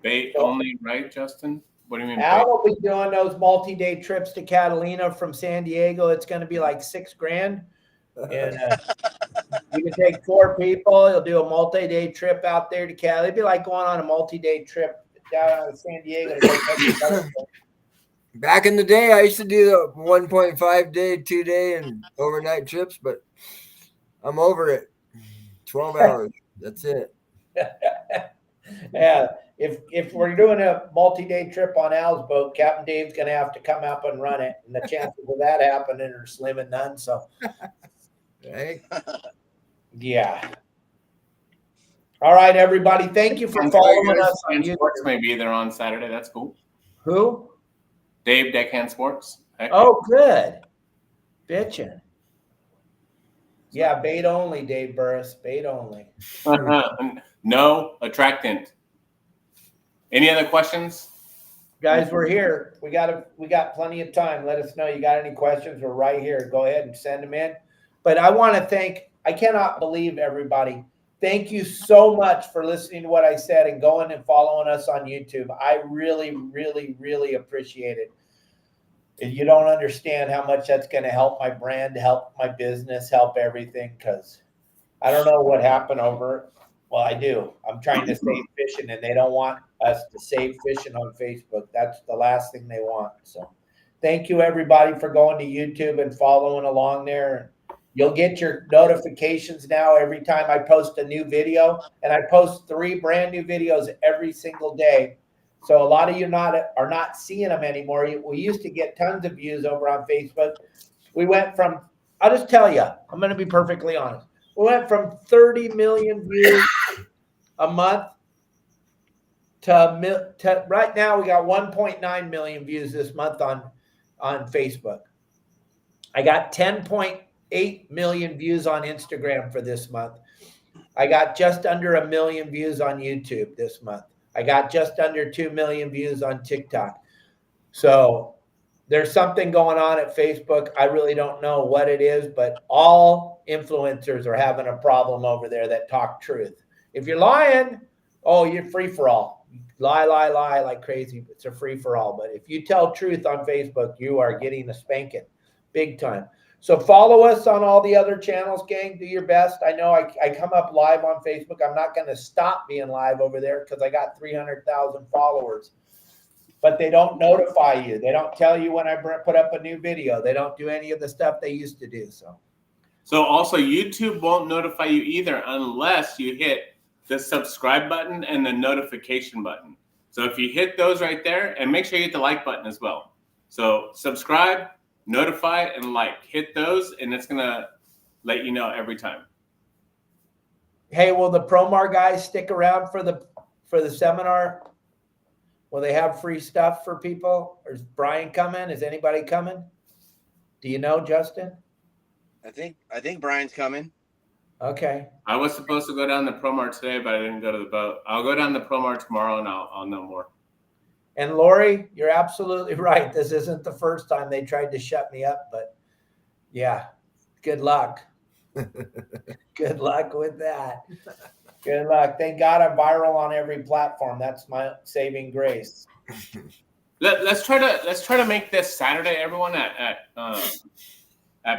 [SPEAKER 3] Bait only, right, Justin? What do you mean?
[SPEAKER 1] Al will be doing those multi-day trips to Catalina from San Diego. It's going to be like $6,000. And you can take 4 people. You'll do a multi-day trip out there to Cali. It'd be like going on a multi-day trip down out of San Diego.
[SPEAKER 2] Back in the day, I used to do the 1.5 day, 2 day, and overnight trips, but I'm over it. 12 hours. That's it.
[SPEAKER 1] Yeah. If we're doing a multi-day trip on Al's boat, Captain Dave's going to have to come up and run it. And the chances of that happening are slim and none. So,
[SPEAKER 2] Right?
[SPEAKER 1] Yeah. All right, everybody. Thank you for following us.
[SPEAKER 3] Sports may be there on Saturday. That's cool.
[SPEAKER 1] Who?
[SPEAKER 3] Dave, Deckhand Sports. Heck.
[SPEAKER 1] Oh, good. Bitchin'. Yeah, bait only, Dave Burris. Bait only.
[SPEAKER 3] No attractant. Any other questions?
[SPEAKER 1] Guys, we're here. We got plenty of time. Let us know you got any questions. We're right here. Go ahead and send them in. But I want to I cannot believe everybody. Thank you so much for listening to what I said and going and following us on YouTube. I really, really, really appreciate it. You don't understand how much that's going to help my brand, help my business, help everything, because I don't know what happened over. Well, I do. I'm trying to save fishing, and they don't want us to save fishing on Facebook. That's the last thing they want. So thank you, everybody, for going to YouTube and following along there. You'll get your notifications now every time I post a new video, and I post 3 brand new videos every single day. So a lot of you are not seeing them anymore. We used to get tons of views over on Facebook. We went from, I'll just tell you, I'm going to be perfectly honest. We went from 30 million views a month to right now we got 1.9 million views this month on Facebook. I got 10.8 million views on Instagram for this month. I got just under 1 million views on YouTube this month. I got just under 2 million views on TikTok. So there's something going on at Facebook. I really don't know what it is, but all influencers are having a problem over there that talk truth. If you're lying, oh, you're free for all. Lie like crazy. It's a free for all. But if you tell truth on Facebook, you are getting a spanking big time. So follow us on all the other channels, gang. Do your best. I know I come up live on Facebook. I'm not going to stop being live over there because I got 300,000 followers. But they don't notify you. They don't tell you when I put up a new video. They don't do any of the stuff they used to do.
[SPEAKER 3] So also YouTube won't notify you either unless you hit the subscribe button and the notification button. So if you hit those right there, and make sure you hit the like button as well. So subscribe, notify, and like. Hit those, and it's going to let you know every time.
[SPEAKER 1] Hey, will the Promar guys stick around for the seminar? Will they have free stuff for people? Or is Brian coming? Is anybody coming? Do you know, Justin?
[SPEAKER 4] I think Brian's coming.
[SPEAKER 1] Okay.
[SPEAKER 3] I was supposed to go down the Promar today, but I didn't go to the boat. I'll go down the Promar tomorrow, and I'll know more.
[SPEAKER 1] And Lori, you're absolutely right. This isn't the first time they tried to shut me up, but yeah, good luck. Good luck with that. Good luck. Thank God I'm viral on every platform. That's my saving grace.
[SPEAKER 3] Let's try to make this Saturday, everyone, at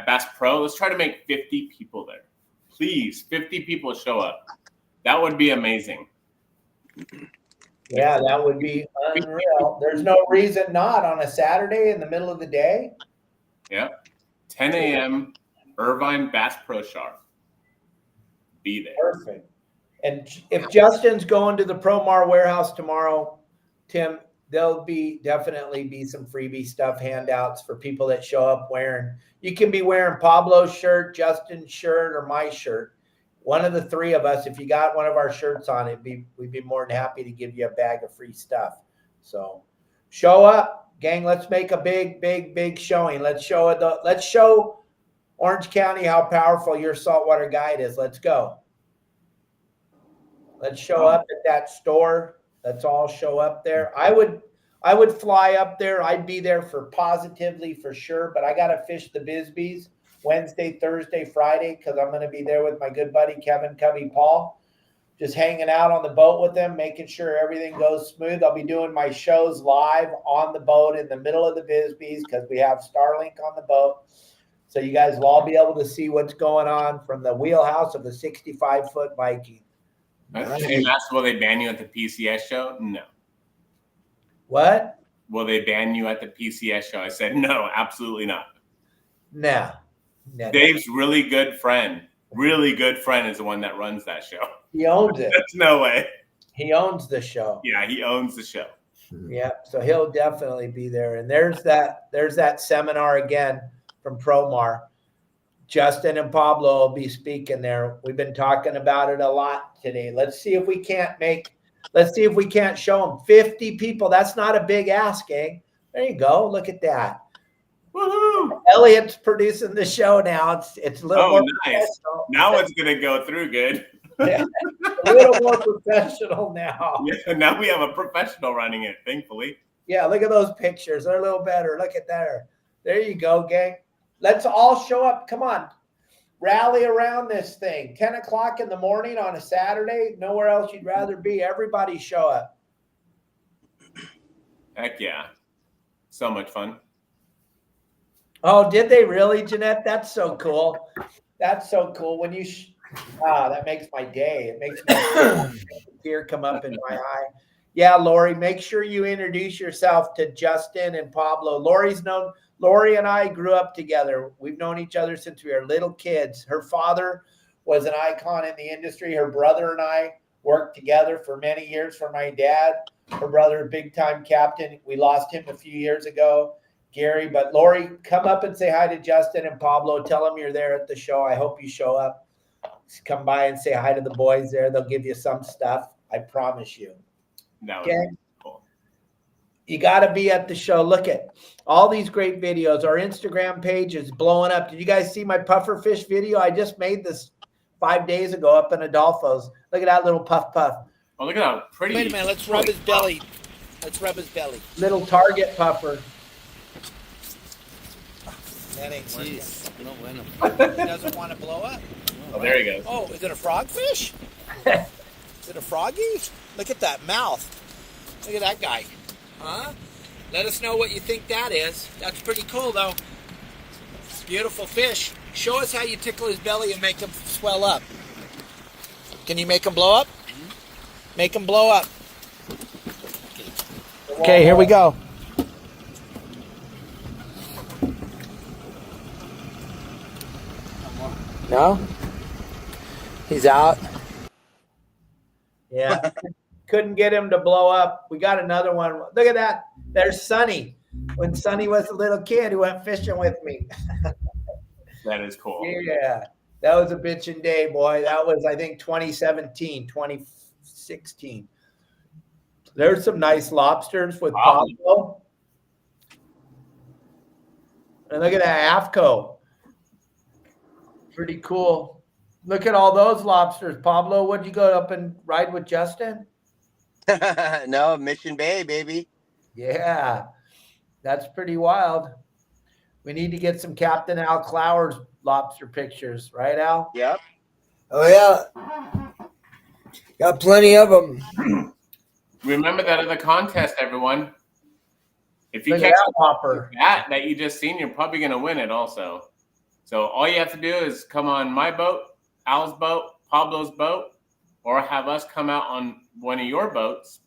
[SPEAKER 3] Bass Pro. Let's try to make 50 people there. Please, 50 people show up. That would be amazing.
[SPEAKER 1] Yeah, that would be unreal. There's no reason not on a Saturday in the middle of the day.
[SPEAKER 3] Yeah. 10 a.m. Irvine Bass Pro Shop. Be there.
[SPEAKER 1] Perfect. And if Justin's going to the Promar warehouse tomorrow, Tim, there'll definitely be some freebie stuff, handouts for people that show up wearing. You can be wearing Pablo's shirt, Justin's shirt, or my shirt. One of the three of us, if you got one of our shirts on, we'd be more than happy to give you a bag of free stuff. So show up, gang. Let's make a big showing. Let's show Orange County how powerful your saltwater guide is. Let's go. Let's show up at that store. Let's all show up there. I would fly up there. I'd be there for sure, but I got to fish the Bisbees Wednesday, Thursday, Friday, because I'm going to be there with my good buddy Kevin Covey Paul, just hanging out on the boat with them, making sure everything goes smooth. I'll be doing my shows live on the boat in the middle of the Bisbees because we have Starlink on the boat. So you guys will all be able to see what's going on from the wheelhouse of the 65-foot Viking.
[SPEAKER 3] And that's, will they ban you at the PCS show? No.
[SPEAKER 1] What?
[SPEAKER 3] Will they ban you at the PCS show? I said, no, absolutely not.
[SPEAKER 1] No.
[SPEAKER 3] Dave's really good friend is the one that runs that show.
[SPEAKER 1] He owns it.
[SPEAKER 3] There's no way.
[SPEAKER 1] He owns the show.
[SPEAKER 3] Yeah, he owns the show.
[SPEAKER 1] Yeah, so he'll definitely be there. And there's that seminar again from Promar. Justin and Pablo will be speaking there. We've been talking about it a lot today. Let's see if we can't show them 50 people. That's not a big ask, gang. There you go. Look at that.
[SPEAKER 3] Woohoo!
[SPEAKER 1] Elliot's producing the show now. It's a little more
[SPEAKER 3] nice.
[SPEAKER 1] professional.
[SPEAKER 3] Now it's gonna go through good.
[SPEAKER 1] Yeah, a little more professional now.
[SPEAKER 3] Yeah, now we have a professional running it, thankfully.
[SPEAKER 1] Yeah, look at those pictures. They're a little better. Look at there. There you go, gang. Let's all show up. Come on. Rally around this thing. 10 o'clock in the morning on a Saturday. Nowhere else you'd rather be. Everybody show up.
[SPEAKER 3] Heck yeah. So much fun.
[SPEAKER 1] Oh, did they really, Jeanette? That's so cool. That's so cool. When you that makes my day. It makes my tear come up in my eye. Yeah, Lori, make sure you introduce yourself to Justin and Pablo. Lori and I grew up together. We've known each other since we were little kids. Her father was an icon in the industry. Her brother and I worked together for many years for my dad. Her brother, big-time captain. We lost him a few years ago, Gary. But Lori, come up and say hi to Justin and Pablo. Tell them you're there at the show. I hope you show up. Just come by and say hi to the boys there. They'll give you some stuff. I promise you.
[SPEAKER 3] That was
[SPEAKER 1] Okay.
[SPEAKER 3] cool.
[SPEAKER 1] You got to be at the show. Look at all these great videos. Our Instagram page is blowing up. Did you guys see my puffer fish video? I just made this 5 days ago up in Adolfo's. Look at that little puff.
[SPEAKER 3] Oh, look at how pretty.
[SPEAKER 5] Wait a minute, let's rub his belly. Let's rub his belly.
[SPEAKER 1] Little target puffer.
[SPEAKER 5] That ain't working.
[SPEAKER 6] No bueno.
[SPEAKER 5] He doesn't want to blow up.
[SPEAKER 3] Oh, there he goes.
[SPEAKER 5] Oh, is it a frogfish? Is it a froggy? Look at that mouth. Look at that guy. Huh? Let us know what you think that is. That's pretty cool, though. Beautiful fish. Show us how you tickle his belly and make him swell up. Can you make him blow up? Make him blow up. Okay, here we go. No? He's out.
[SPEAKER 1] Yeah. Couldn't get him to blow up. We got another one. Look at that. There's Sonny. When Sonny was a little kid, he went fishing with me.
[SPEAKER 3] That is cool.
[SPEAKER 1] Yeah. That was a bitchin' day, boy. That was, I think, 2017, 2016. There's some nice lobsters with Pablo. And look at that AFTCO. Pretty cool. Look at all those lobsters. Pablo, what'd you go up and ride with Justin?
[SPEAKER 4] No, Mission Bay, baby.
[SPEAKER 1] Yeah. That's pretty wild. We need to get some Captain Al Clowers lobster pictures, right, Al?
[SPEAKER 4] Yep.
[SPEAKER 2] Oh yeah, got plenty of them.
[SPEAKER 3] Remember that other contest, everyone. If you
[SPEAKER 1] Look at
[SPEAKER 3] catch
[SPEAKER 1] that whopper.
[SPEAKER 3] that you just seen, you're probably going to win it also. So all you have to do is come on my boat, Al's boat, Pablo's boat, or have us come out on one of your boats.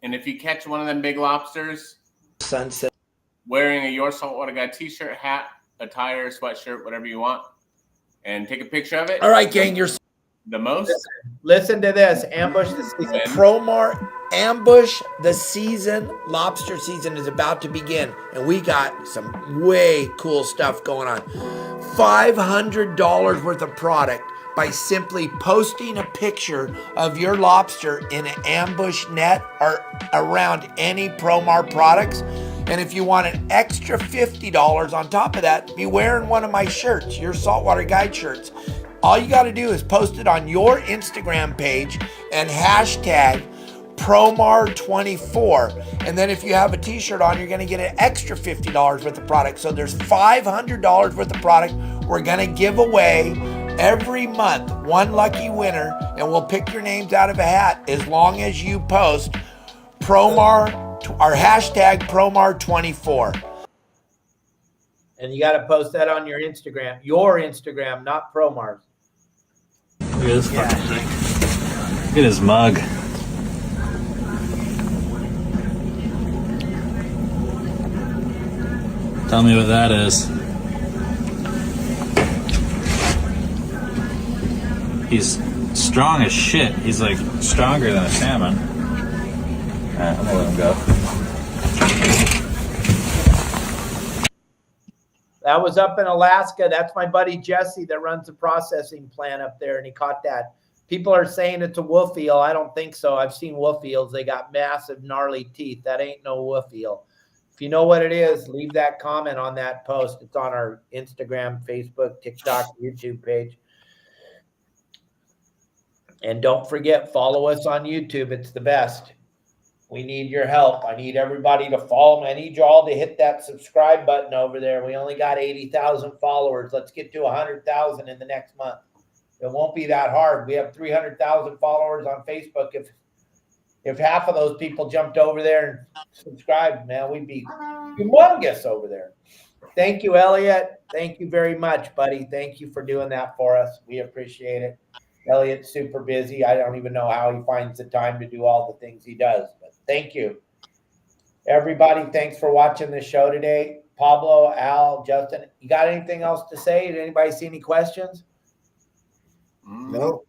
[SPEAKER 3] And if you catch one of them big lobsters,
[SPEAKER 5] Sunset.
[SPEAKER 3] wearing a Your Saltwater Guy t-shirt, hat, attire, sweatshirt, whatever you want, and take a picture of it.
[SPEAKER 5] All right, gang, you're
[SPEAKER 3] The most.
[SPEAKER 1] Listen to this. Ambush the season.
[SPEAKER 5] Promar Ambush the season. Lobster season is about to begin, and we got some way cool stuff going on. $500 worth of product by simply posting a picture of your lobster in an ambush net or around any Promar products. And if you want an extra $50 on top of that, be wearing one of my shirts, your Saltwater Guide shirts. All you got to do is post it on your Instagram page and hashtag Promar24. And then if you have a t-shirt on, you're going to get an extra $50 worth of product. So there's $500 worth of product we're going to give away every month. One lucky winner, and we'll pick your names out of a hat as long as you post Promar, our hashtag Promar24.
[SPEAKER 1] And you got to post that on your Instagram, not Promar's.
[SPEAKER 6] Look at this fucking thing. Look at his mug. Tell me what that is. He's strong as shit. He's like stronger than a salmon. Alright, I'm gonna let him go.
[SPEAKER 1] That was up in Alaska. That's my buddy Jesse that runs the processing plant up there, and he caught that. People are saying it's a wolf eel. I don't think so. I've seen wolf eels. They got massive, gnarly teeth. That ain't no wolf eel. If you know what it is, leave that comment on that post. It's on our Instagram, Facebook, TikTok, YouTube page. And don't forget, follow us on YouTube. It's the best. We need your help. I need everybody to follow me. I need you all to hit that subscribe button over there. We only got 80,000 followers. Let's get to 100,000 in the next month. It won't be that hard. We have 300,000 followers on Facebook. If half of those people jumped over there and subscribed, man, we'd be humongous over there. Thank you, Elliot. Thank you very much, buddy. Thank you for doing that for us. We appreciate it. Elliot's super busy. I don't even know how he finds the time to do all the things he does, but thank you. Everybody, thanks for watching the show today. Pablo, Al, Justin, you got anything else to say? Did anybody see any questions?
[SPEAKER 2] Nope.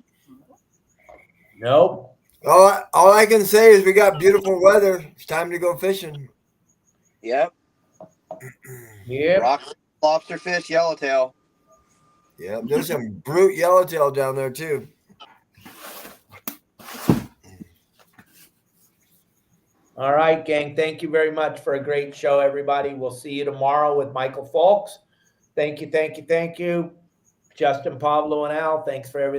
[SPEAKER 1] Nope.
[SPEAKER 2] All I can say is we got beautiful weather. It's time to go fishing.
[SPEAKER 4] Yep.
[SPEAKER 1] Yep.
[SPEAKER 4] Rock, lobster, fish, yellowtail.
[SPEAKER 2] Yeah, there's some brute yellowtail down there too.
[SPEAKER 1] All right, gang. Thank you very much for a great show, everybody. We'll see you tomorrow with Michael Folks. Thank you, thank you, thank you. Justin, Pablo, and Al, thanks for everything.